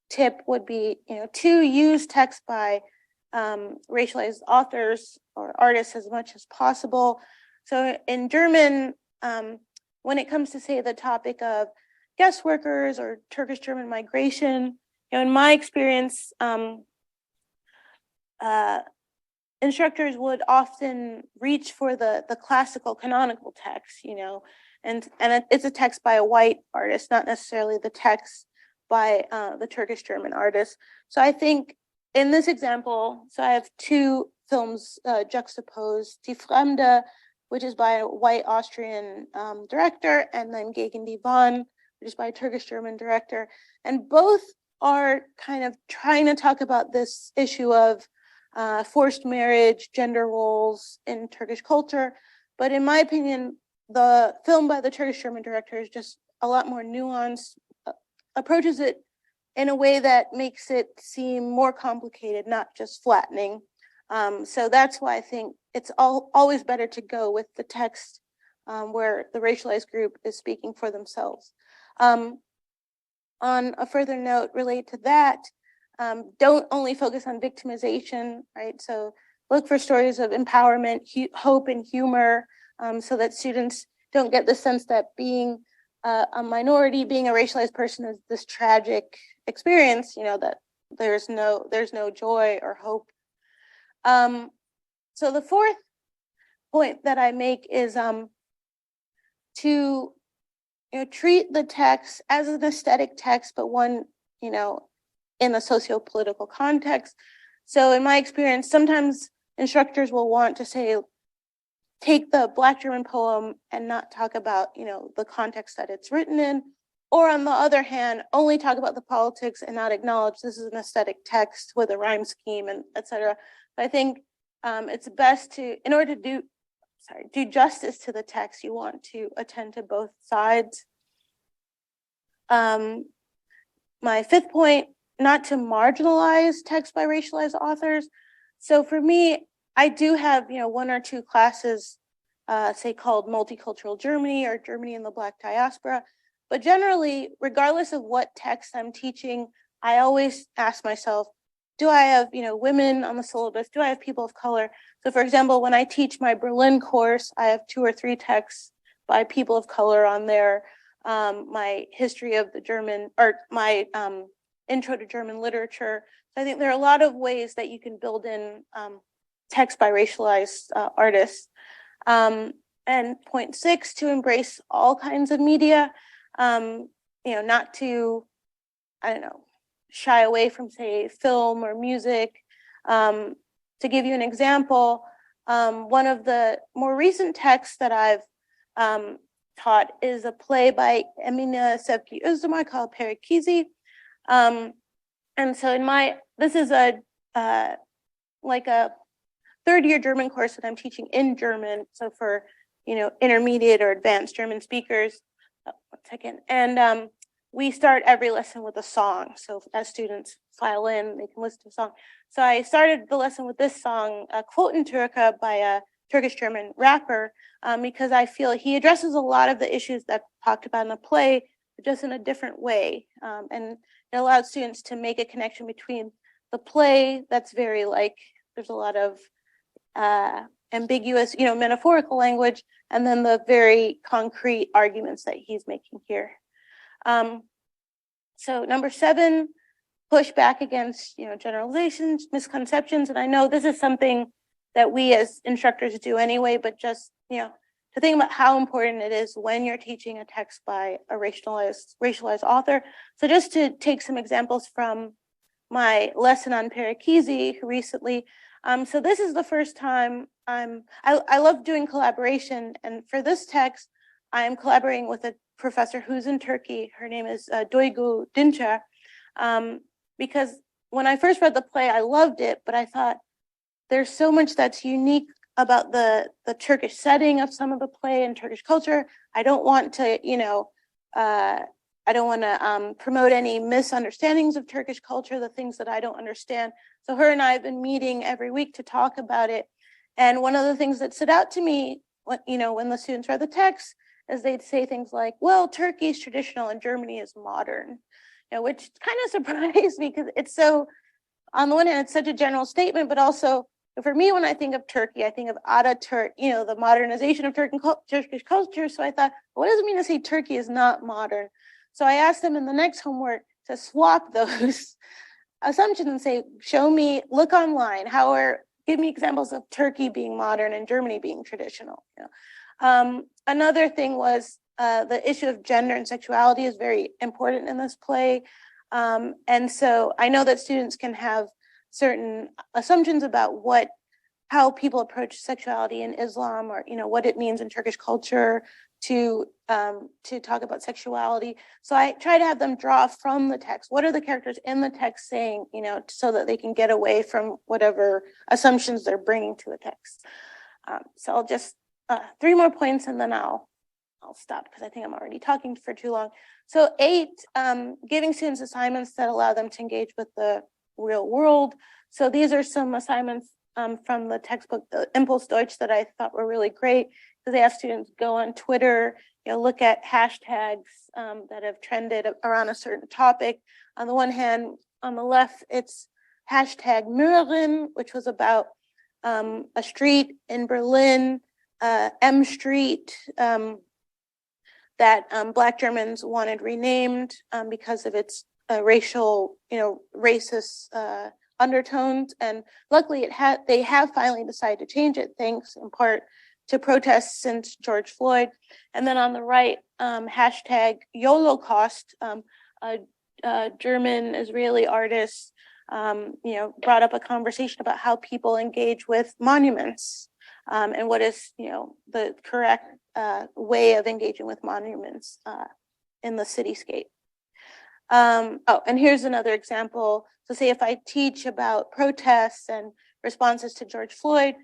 tip would be, to use text by racialized authors or artists as much as possible. So in German, when it comes to, say, the topic of guest workers or Turkish German migration, in my experience, instructors would often reach for the classical canonical text, and it's a text by a white artist, not necessarily the text by the Turkish German artist. So I think in this example, so I have 2 films juxtaposed: Die Fremde, which is by a white Austrian director, and then Gegen die Wand, which is by a Turkish German director. And both are kind of trying to talk about this issue of forced marriage, gender roles in Turkish culture. But in my opinion, the film by the Turkish German director is just a lot more nuanced, approaches it in a way that makes it seem more complicated, not just flattening. So that's why I think it's always better to go with the text where the racialized group is speaking for themselves. On a further note related to that, don't only focus on victimization, right? So look for stories of empowerment, hope, and humor, so that students don't get the sense that being a minority, being a racialized person is this tragic experience, that there's no joy or hope. So the fourth point that I make is to treat the text as an aesthetic text, but one, in a socio-political context. So in my experience, sometimes instructors will want to say, take the Black German poem and not talk about, the context that it's written in, or on the other hand, only talk about the politics and not acknowledge this is an aesthetic text with a rhyme scheme and etc. But I think it's best to, in order to do justice to the text, you want to attend to both sides. My fifth point, not to marginalize text by racialized authors. So for me, I do have, 1 or 2 classes, say called Multicultural Germany or Germany in the Black Diaspora. But generally, regardless of what text I'm teaching, I always ask myself, do I have, women on the syllabus? Do I have people of color? So for example, when I teach my Berlin course, I have 2 or 3 texts by people of color on there. My history of the German, or my intro to German literature. So I think there are a lot of ways that you can build in text by racialized artists. And point 6, to embrace all kinds of media, not to, shy away from, say, film or music. To give you an example, one of the more recent texts that I've taught is a play by Emine Sevgi Özdemir called Parakizi. And so this is a like a 3rd-year German course that I'm teaching in German. So for, intermediate or advanced German speakers. Oh, 1 second. And we start every lesson with a song. So as students file in, they can listen to a song. So I started the lesson with this song, Quoten Türke, by a Turkish-German rapper, because I feel he addresses a lot of the issues that talked about in the play, but just in a different way. And it allowed students to make a connection between the play that's very there's a lot of ambiguous, metaphorical language, and then the very concrete arguments that he's making here. So number 7, push back against, generalizations, misconceptions. And I know this is something that we as instructors do anyway, but just, to think about how important it is when you're teaching a text by a racialized author. So just to take some examples from my lesson on Parakizi recently. So this is the first time I love doing collaboration. And for this text, I'm collaborating with a professor who's in Turkey. Her name is Duygu Dinçer. Because when I first read the play, I loved it, but I thought there's so much that's unique about the Turkish setting of some of the play and Turkish culture. I don't want to, promote any misunderstandings of Turkish culture, the things that I don't understand. So her and I have been meeting every week to talk about it. And one of the things that stood out to me, when the students read the text, is they'd say things like, well, Turkey is traditional and Germany is modern, which kind of surprised me because it's so, on the one hand, it's such a general statement, but also for me, when I think of Turkey, I think of Ataturk, the modernization of Turkish culture. So I thought, what does it mean to say Turkey is not modern? So I asked them in the next homework to swap those assumptions and say, show me, look online, give me examples of Turkey being modern and Germany being traditional. Another thing was the issue of gender and sexuality is very important in this play. And so I know that students can have certain assumptions about how people approach sexuality in Islam, or what it means in Turkish culture to talk about sexuality. So I try to have them draw from the text. What are the characters in the text saying, so that they can get away from whatever assumptions they're bringing to the text. So I'll just 3 more points and then I'll stop because I think I'm already talking for too long. So 8, giving students assignments that allow them to engage with the real world. So these are some assignments from the textbook, Impulse Deutsch, that I thought were really great, because they have students go on Twitter, look at hashtags that have trended around a certain topic. On the one hand, on the left, it's hashtag Möhren, which was about a street in Berlin, M Street, that Black Germans wanted renamed because of its racial, racist undertones. And luckily they have finally decided to change it, thanks in part to protests since George Floyd. And then on the right, hashtag YOLOcaust, a German Israeli artist, brought up a conversation about how people engage with monuments and what is, the correct way of engaging with monuments in the cityscape. And here's another example. So say if I teach about protests and responses to George Floyd,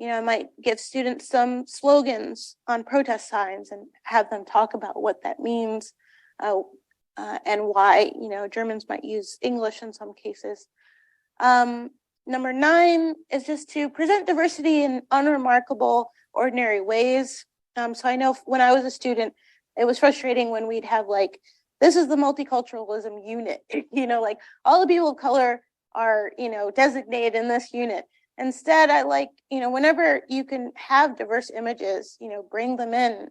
I might give students some slogans on protest signs and have them talk about what that means and why, Germans might use English in some cases. Number 9 is just to present diversity in unremarkable, ordinary ways. So I know when I was a student, it was frustrating when we'd have this is the multiculturalism unit, all the people of color are, designated in this unit. Instead, I like, whenever you can have diverse images, bring them in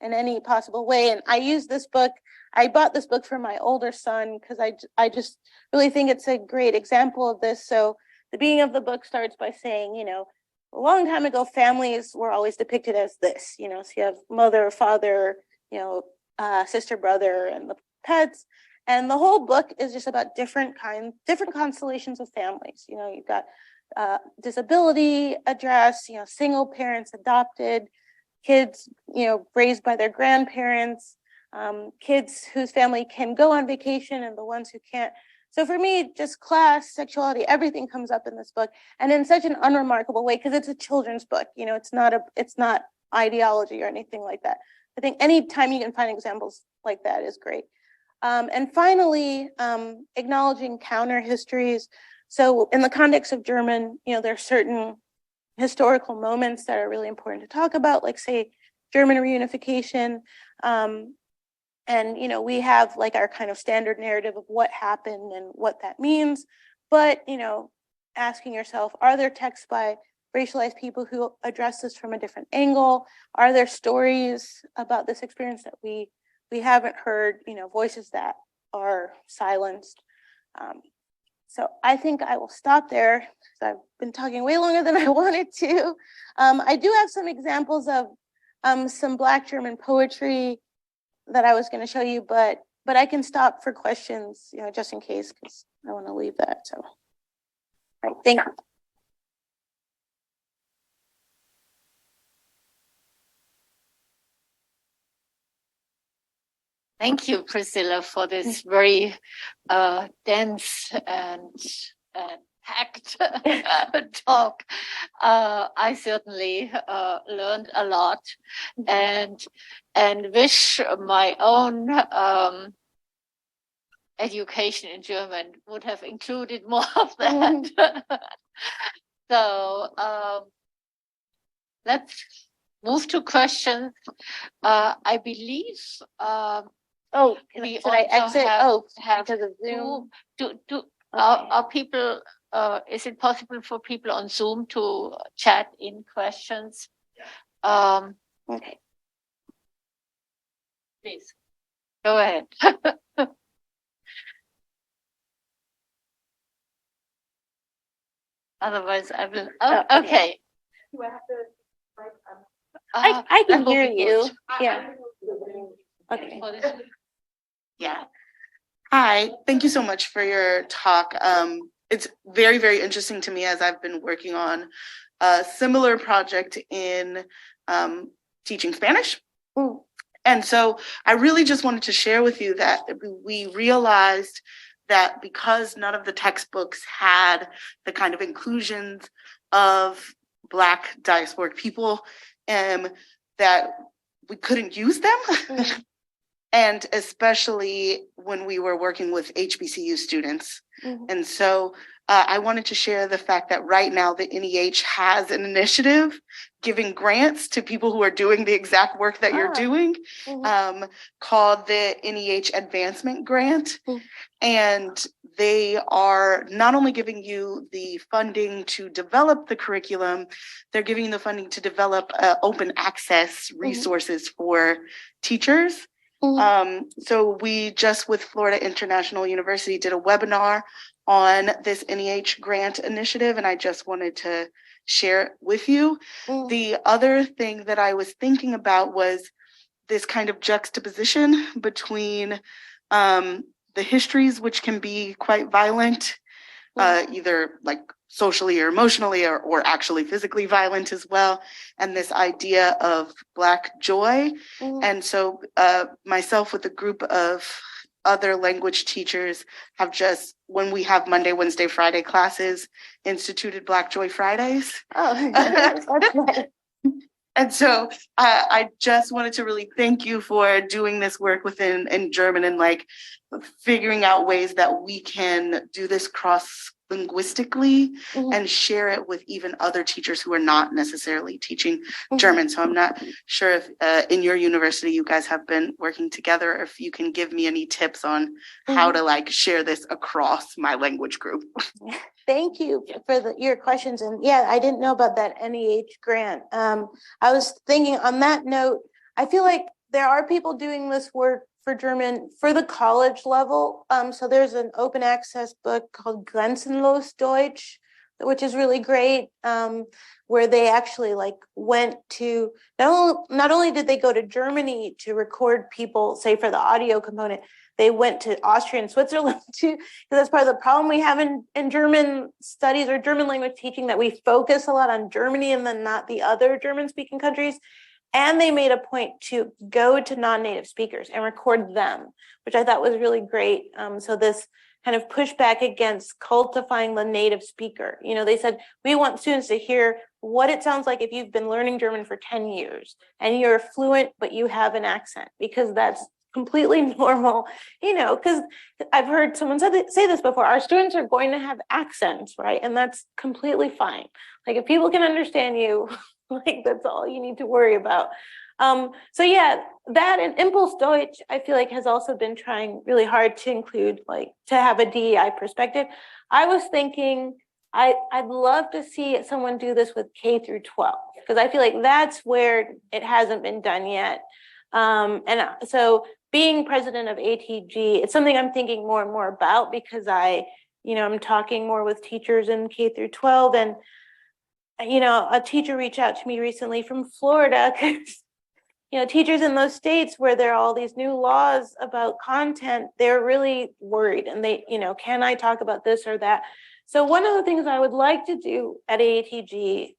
any possible way. And I use this book. I bought this book for my older son because I just really think it's a great example of this. So the beginning of the book starts by saying, a long time ago, families were always depicted as this, so you have mother, father, sister, brother, and the pets. And the whole book is just about different constellations of families. You've got disability addressed, single parents, adopted, kids, raised by their grandparents, kids whose family can go on vacation and the ones who can't. So for me, just class, sexuality, everything comes up in this book, and in such an unremarkable way, because it's a children's book. It's not ideology or anything like that. I think anytime you can find examples like that is great. And finally, acknowledging counter histories. So in the context of German, there are certain historical moments that are really important to talk about, like say German reunification. And we have like our kind of standard narrative of what happened and what that means. But asking yourself, are there texts by racialized people who address this from a different angle? Are there stories about this experience that we haven't heard, voices that are silenced? So I think I will stop there because I've been talking way longer than I wanted to. I do have some examples of some Black German poetry that I was going to show you, but I can stop for questions, just in case, because I want to leave that. So, all right, thank you. Thank you, Priscilla, for this very dense and packed talk. I certainly learned a lot, and wish my own education in German would have included more of that. So let's move to questions. I believe. Should I exit? Have because of Zoom. Are people? Is it possible for people on Zoom to chat in questions? Okay. Please go ahead. Otherwise, I will. Okay. Do I have to? I can hear you. Yeah. Okay. Yeah. Hi, thank you so much for your talk. It's very, very interesting to me as I've been working on a similar project in teaching Spanish. Ooh. And so I really just wanted to share with you that we realized that because none of the textbooks had the kind of inclusions of Black diasporic people, that we couldn't use them. Mm. And especially when we were working with HBCU students. Mm-hmm. And so I wanted to share the fact that right now the NEH has an initiative giving grants to people who are doing the exact work that you're doing, called the NEH Advancement Grant. Mm-hmm. And they are not only giving you the funding to develop the curriculum, they're giving you the funding to develop open access resources for teachers. So we just with Florida International University did a webinar on this NEH grant initiative, and I just wanted to share it with you. The other thing that I was thinking about was this kind of juxtaposition between the histories, which can be quite violent, either like socially or emotionally or actually physically violent as well, and this idea of Black joy. And so myself with a group of other language teachers have just, when we have Monday, Wednesday, Friday classes, instituted Black Joy Fridays. Oh, that's nice. And so I just wanted to really thank you for doing this work in German and like figuring out ways that we can do this cross linguistically Mhm. and share it with even other teachers who are not necessarily teaching German. So I'm not sure if in your university you guys have been working together, or if you can give me any tips on how to like share this across my language group. Thank you for your questions. And yeah, I didn't know about that NEH grant. I was thinking on that note, I feel like there are people doing this work for German for the college level. So there's an open access book called Grenzenlos Deutsch, which is really great, where they actually like went to, not only did they go to Germany to record people, say for the audio component, they went to Austria and Switzerland too, because that's part of the problem we have in German studies or German language teaching, that we focus a lot on Germany and then not the other German speaking countries. And they made a point to go to non-native speakers and record them, which I thought was really great. So this kind of pushback against cultifying the native speaker. You know, they said, we want students to hear what it sounds like if you've been learning German for 10 years and you're fluent, but you have an accent, because that's completely normal, you know, because I've heard someone say this before, our students are going to have accents, right? And that's completely fine. Like if people can understand you, like that's all you need to worry about. So yeah, that and Impulse Deutsch, I feel like has also been trying really hard to include, like to have a DEI perspective. I was thinking I'd love to see someone do this with K through 12, because I feel like that's where it hasn't been done yet. And so being president of ATG, it's something I'm thinking more and more about, because I'm talking more with teachers in K through 12, and a teacher reached out to me recently from Florida, because teachers in those states where there are all these new laws about content, they're really worried, and they, can I talk about this or that? So one of the things I would like to do at AATG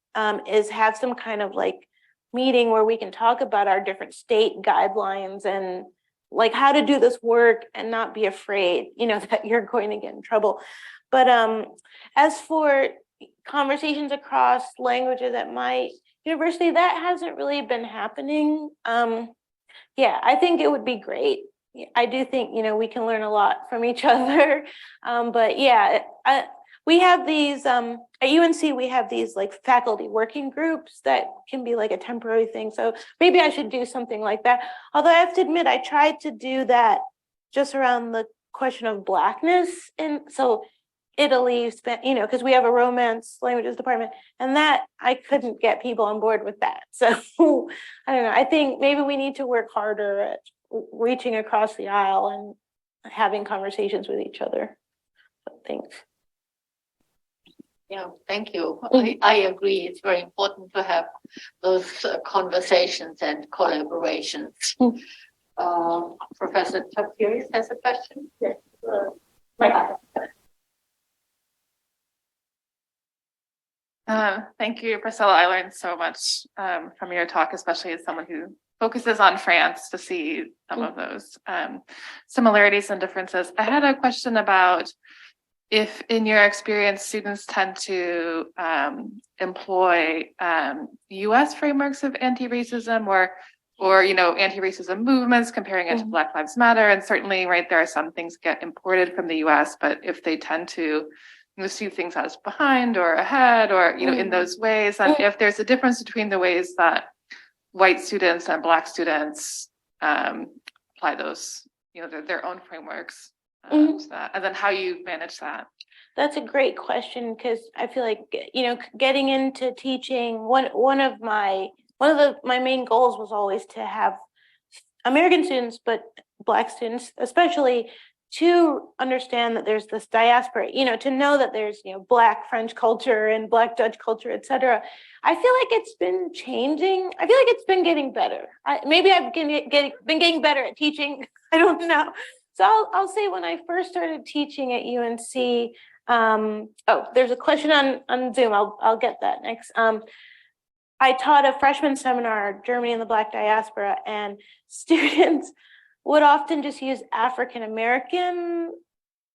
is have some kind of like meeting where we can talk about our different state guidelines and like how to do this work and not be afraid, that you're going to get in trouble. But as for conversations across languages at my university, that hasn't really been happening. Yeah, I think it would be great. I do think, we can learn a lot from each other. But yeah, we have these, at UNC, we have these like faculty working groups that can be like a temporary thing. So maybe I should do something like that. Although I have to admit, I tried to do that just around the question of Blackness. And so Italy spent, because we have a Romance languages department, and that I couldn't get people on board with that. So I don't know. I think maybe we need to work harder at reaching across the aisle and having conversations with each other. Thanks. Yeah, thank you. I agree. It's very important to have those conversations and collaborations. Professor Tapiris has a question. Yes. Thank you, Priscilla. I learned so much from your talk, especially as someone who focuses on France, to see some of those similarities and differences. I had a question about if, in your experience, students tend to employ U.S. frameworks of anti-racism or anti-racism movements, comparing it to Black Lives Matter. And certainly, right, there are some things get imported from the U.S., but if they tend to see things as behind or ahead or, in those ways, and if there's a difference between the ways that white students and Black students apply those, their own frameworks to that, and then how you manage that. That's a great question, because I feel like, getting into teaching, one of my main goals was always to have American students, but Black students especially, to understand that there's this diaspora, to know that there's, Black French culture and Black Dutch culture, etc. I feel like it's been changing. I feel like it's been getting better. Maybe I've been getting better at teaching. I don't know. So I'll say when I first started teaching at UNC, there's a question on Zoom. I'll get that next. I taught a freshman seminar, Germany and the Black Diaspora, and students would often just use African American,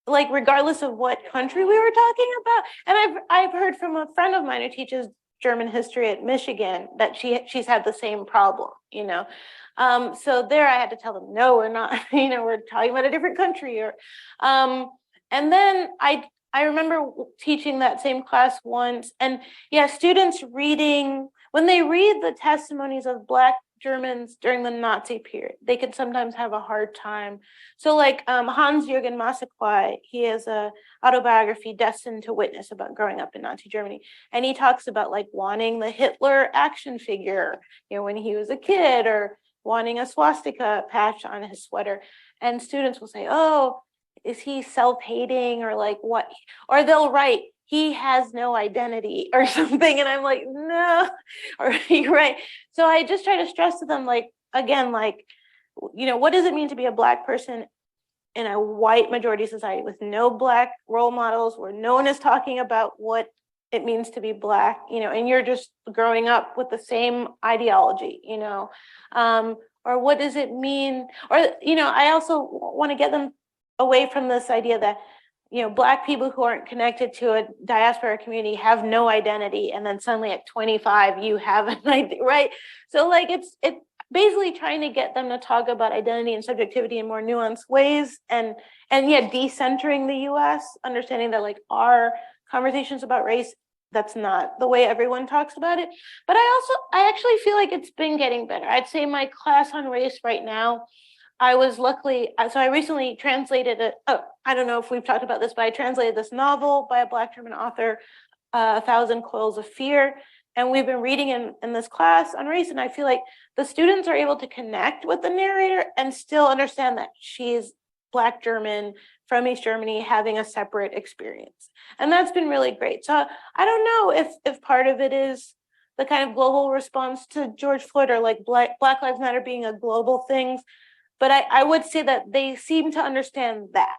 like regardless of what country we were talking about. And I've heard from a friend of mine who teaches German history at Michigan that she's had the same problem, So there I had to tell them, no, we're not, we're talking about a different country. And then I remember teaching that same class once, and yeah, students reading, when they read the testimonies of Black Germans during the Nazi period, they could sometimes have a hard time. So like Hans-Jürgen Massaquoi, he has a autobiography, Destined to Witness, about growing up in Nazi Germany. And he talks about like wanting the Hitler action figure, when he was a kid, or wanting a swastika patch on his sweater. And students will say, oh, is he self-hating, or like what? Or they'll write, he has no identity or something. And I'm like, no, or you're right. So I just try to stress to them, like, again, like, what does it mean to be a Black person in a white majority society with no Black role models, where no one is talking about what it means to be Black, and you're just growing up with the same ideology, or what does it mean? Or, I also want to get them away from this idea that, Black people who aren't connected to a diaspora community have no identity, and then suddenly at 25 you have an identity, right? So like it's basically trying to get them to talk about identity and subjectivity in more nuanced ways, and yeah, decentering the US, understanding that like our conversations about race, that's not the way everyone talks about it. But I actually feel like it's been getting better. I'd say my class on race right now, I was luckily, so I recently translated I don't know if we've talked about this, but I translated this novel by a Black German author, A Thousand Coils of Fear. And we've been reading in this class on race. And I feel like the students are able to connect with the narrator and still understand that she's Black German from East Germany, having a separate experience. And that's been really great. So I don't know if part of it is the kind of global response to George Floyd, or like Black Lives Matter being a global thing. But I would say that they seem to understand that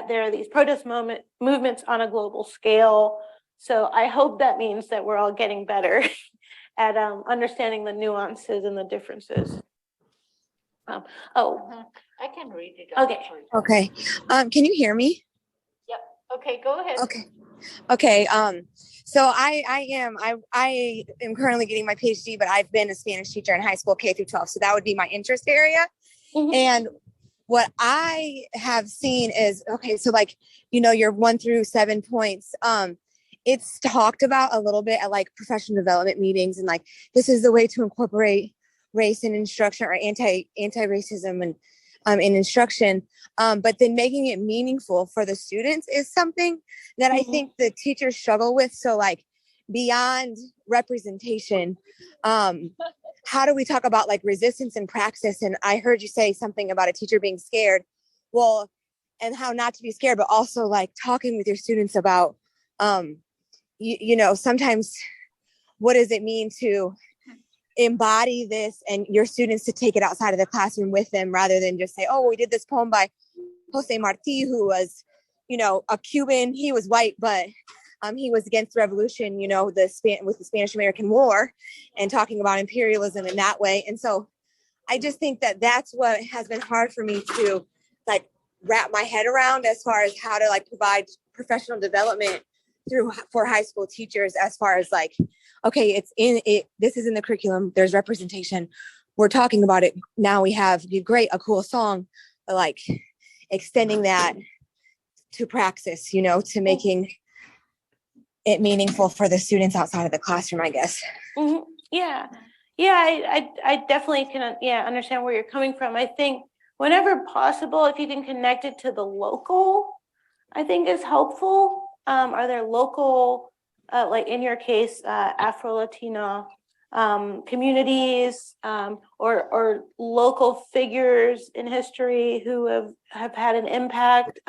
there are these protest movements on a global scale. So I hope that means that we're all getting better at understanding the nuances and the differences. I can read it. Okay. Okay. Can you hear me? Yep. Okay, go ahead. Okay. So I am currently getting my PhD, but I've been a Spanish teacher in high school, K through 12. So that would be my interest area. Mm-hmm. And what I have seen is, okay, so like, your 1 through 7 points, it's talked about a little bit at like professional development meetings, and like, this is the way to incorporate race in instruction, or anti-racism and in instruction. But then making it meaningful for the students is something that I think the teachers struggle with. So like, beyond representation, how do we talk about like resistance and praxis? And I heard you say something about a teacher being scared. Well, and how not to be scared, but also like talking with your students about, sometimes what does it mean to embody this, and your students to take it outside of the classroom with them, rather than just say, oh, we did this poem by Jose Marti, who was, a Cuban. He was white, but he was against revolution, with the Spanish-American War, and talking about imperialism in that way. And so I just think that that's what has been hard for me to like wrap my head around, as far as how to like provide professional development for high school teachers, as far as like, okay, this is in the curriculum, there's representation, we're talking about it now, we have a cool song, but like extending that to praxis, to making it meaningful for the students outside of the classroom, I guess. Mm-hmm. Yeah. I definitely can understand where you're coming from. I think whenever possible, if you can connect it to the local, I think is helpful. Are there local, like in your case, Afro-Latino communities, or local figures in history who have had an impact?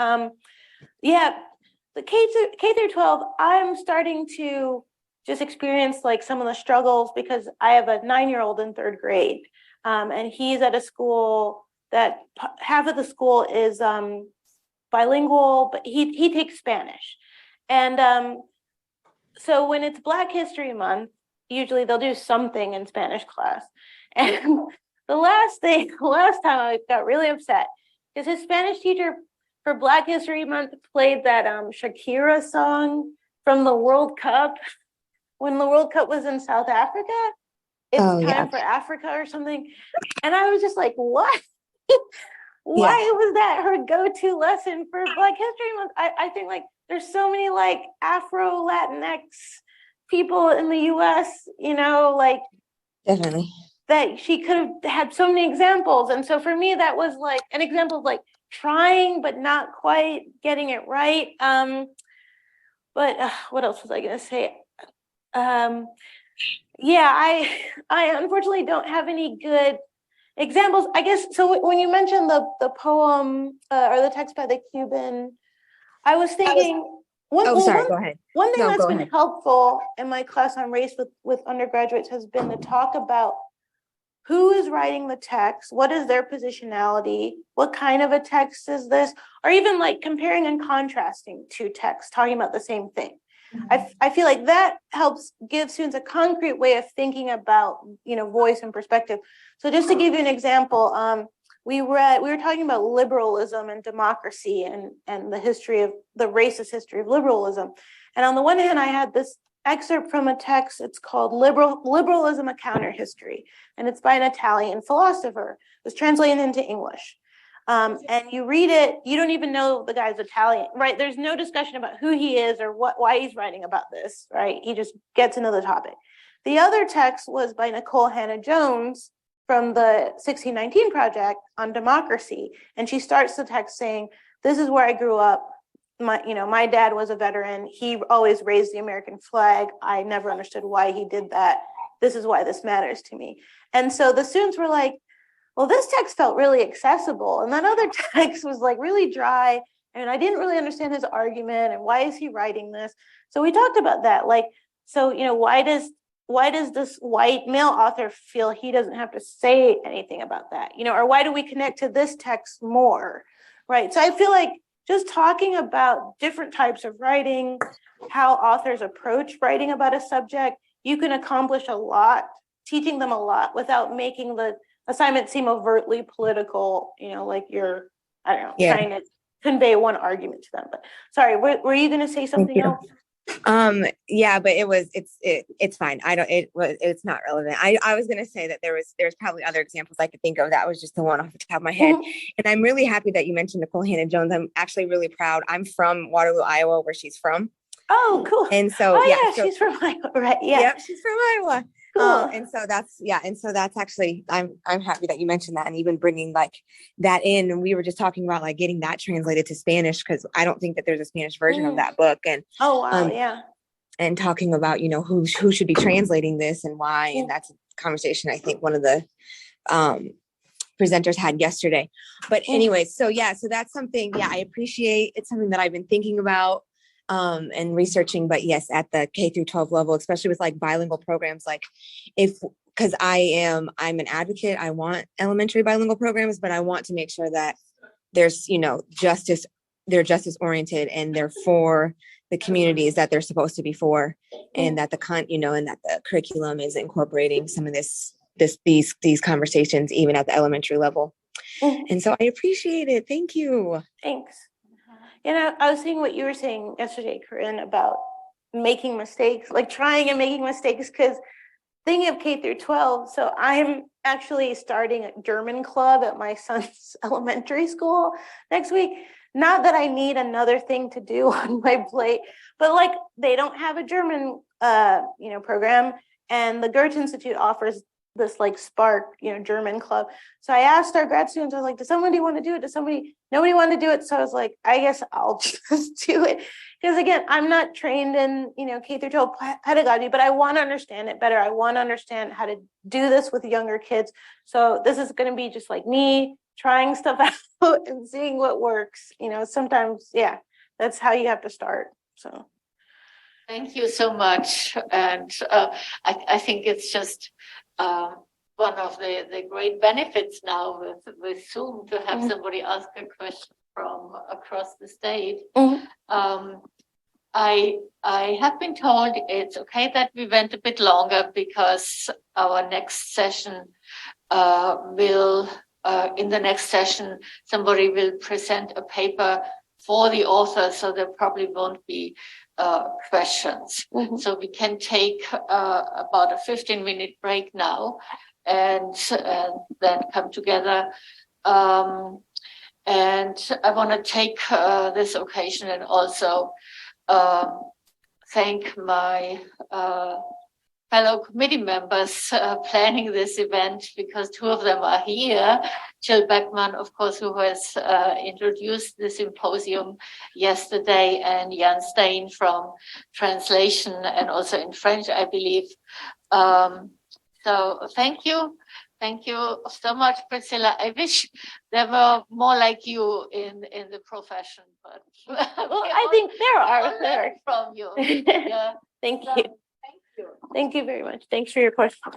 The K through 12, I'm starting to just experience like some of the struggles, because I have a 9-year-old in 3rd grade, and he's at a school that half of the school is bilingual, but he takes Spanish. And so when it's Black History Month, usually they'll do something in Spanish class. And the last time I got really upset, because his Spanish teacher for Black History Month played that Shakira song from the World Cup, when the World Cup was in South Africa. It's time for Africa or something. And I was just like, what? Why was that her go-to lesson for Black History Month? I think like there's so many like Afro Latinx people in the US, like Definitely. that she could have had so many examples. And so for me, that was like an example of like trying, but not quite getting it right. But what else was I going to say? Yeah, I unfortunately don't have any good examples. I guess, so when you mentioned the poem or the text by the Cuban, I was thinking, Sorry, go ahead. One thing No, that's go been ahead. helpful in my class on race with undergraduates has been to talk about who is writing the text, what is their positionality, what kind of a text is this, or even like comparing and contrasting two texts, talking about the same thing. I feel like that helps give students a concrete way of thinking about, voice and perspective. So just to give you an example, we were talking about liberalism and democracy and the history of the racist history of liberalism. And on the one hand, I had this excerpt from a text. It's called Liberalism, a Counter History, and it's by an Italian philosopher. It was translated into English. And you read it, you don't even know the guy's Italian, right? There's no discussion about who he is or why he's writing about this, right? He just gets into the topic. The other text was by Nicole Hannah-Jones from the 1619 Project on democracy. And she starts the text saying, this is where I grew up. My dad was a veteran. He always raised the American flag. I never understood why he did that. This is why this matters to me. And so the students were like, well, this text felt really accessible. And that other text was like really dry. And I didn't really understand his argument and why is he writing this? So we talked about that. Like, so, why does this white male author feel he doesn't have to say anything about that? Or why do we connect to this text more? Right. So I feel like just talking about different types of writing, how authors approach writing about a subject, you can accomplish a lot, teaching them a lot without making the assignment seem overtly political, like you're, I don't know, trying to convey one argument to them. But sorry, were you going to say something else? Yeah, but it's fine. It's not relevant. I was gonna say that there's probably other examples I could think of. That was just the one off the top of my head. And I'm really happy that you mentioned Nicole Hannah-Jones. I'm actually really proud. I'm from Waterloo, Iowa, where she's from. Oh, cool. And so she's from Iowa, right? Yeah. Yep, she's from Iowa. Cool. And so that's actually, I'm happy that you mentioned that, and even bringing like that in. And we were just talking about like getting that translated to Spanish, because I don't think that there's a Spanish version of that book. And and talking about who should be translating this and why. And that's a conversation I think one of the presenters had yesterday. But anyway, so that's something I appreciate. It's something that I've been thinking about and researching. But yes, at the K through 12 level, especially with like bilingual programs, like because I'm an advocate, I want elementary bilingual programs, but I want to make sure that there's they're justice oriented, and they're for the communities that they're supposed to be for, and that and that the curriculum is incorporating some of these conversations even at the elementary level. And so I appreciate it. Thank you. Thanks. I was saying what you were saying yesterday, Corinne, about making mistakes, like trying and making mistakes, because thinking of K through 12, so I'm actually starting a German club at my son's elementary school next week. Not that I need another thing to do on my plate, but like they don't have a German program, and the Goethe Institute offers this like Spark, German club. So I asked our grad students, I was like, does somebody want to do it? Nobody wanted to do it. So I was like, I guess I'll just do it. Because again, I'm not trained in, K through 12 pedagogy, but I want to understand it better. I want to understand how to do this with younger kids. So this is going to be just like me trying stuff out and seeing what works. Sometimes, that's how you have to start. So. Thank you so much. And I think it's just one of the great benefits now with Zoom to have somebody ask a question from across the state. I have been told it's okay that we went a bit longer, because our next session in the next session, somebody will present a paper for the author, so there probably won't be questions. So we can take about a 15-minute break now, and then come together. And I want to take this occasion and also thank my fellow committee members planning this event, because two of them are here. Jill Beckman, of course, who has introduced the symposium yesterday, and Jan Stein from translation and also in French, I believe. So thank you. Thank you so much, Priscilla. I wish there were more like you in the profession, but Well, I think there are. from you. Yeah. Thank So, you. thank you. Thank you very much. Thanks for your question.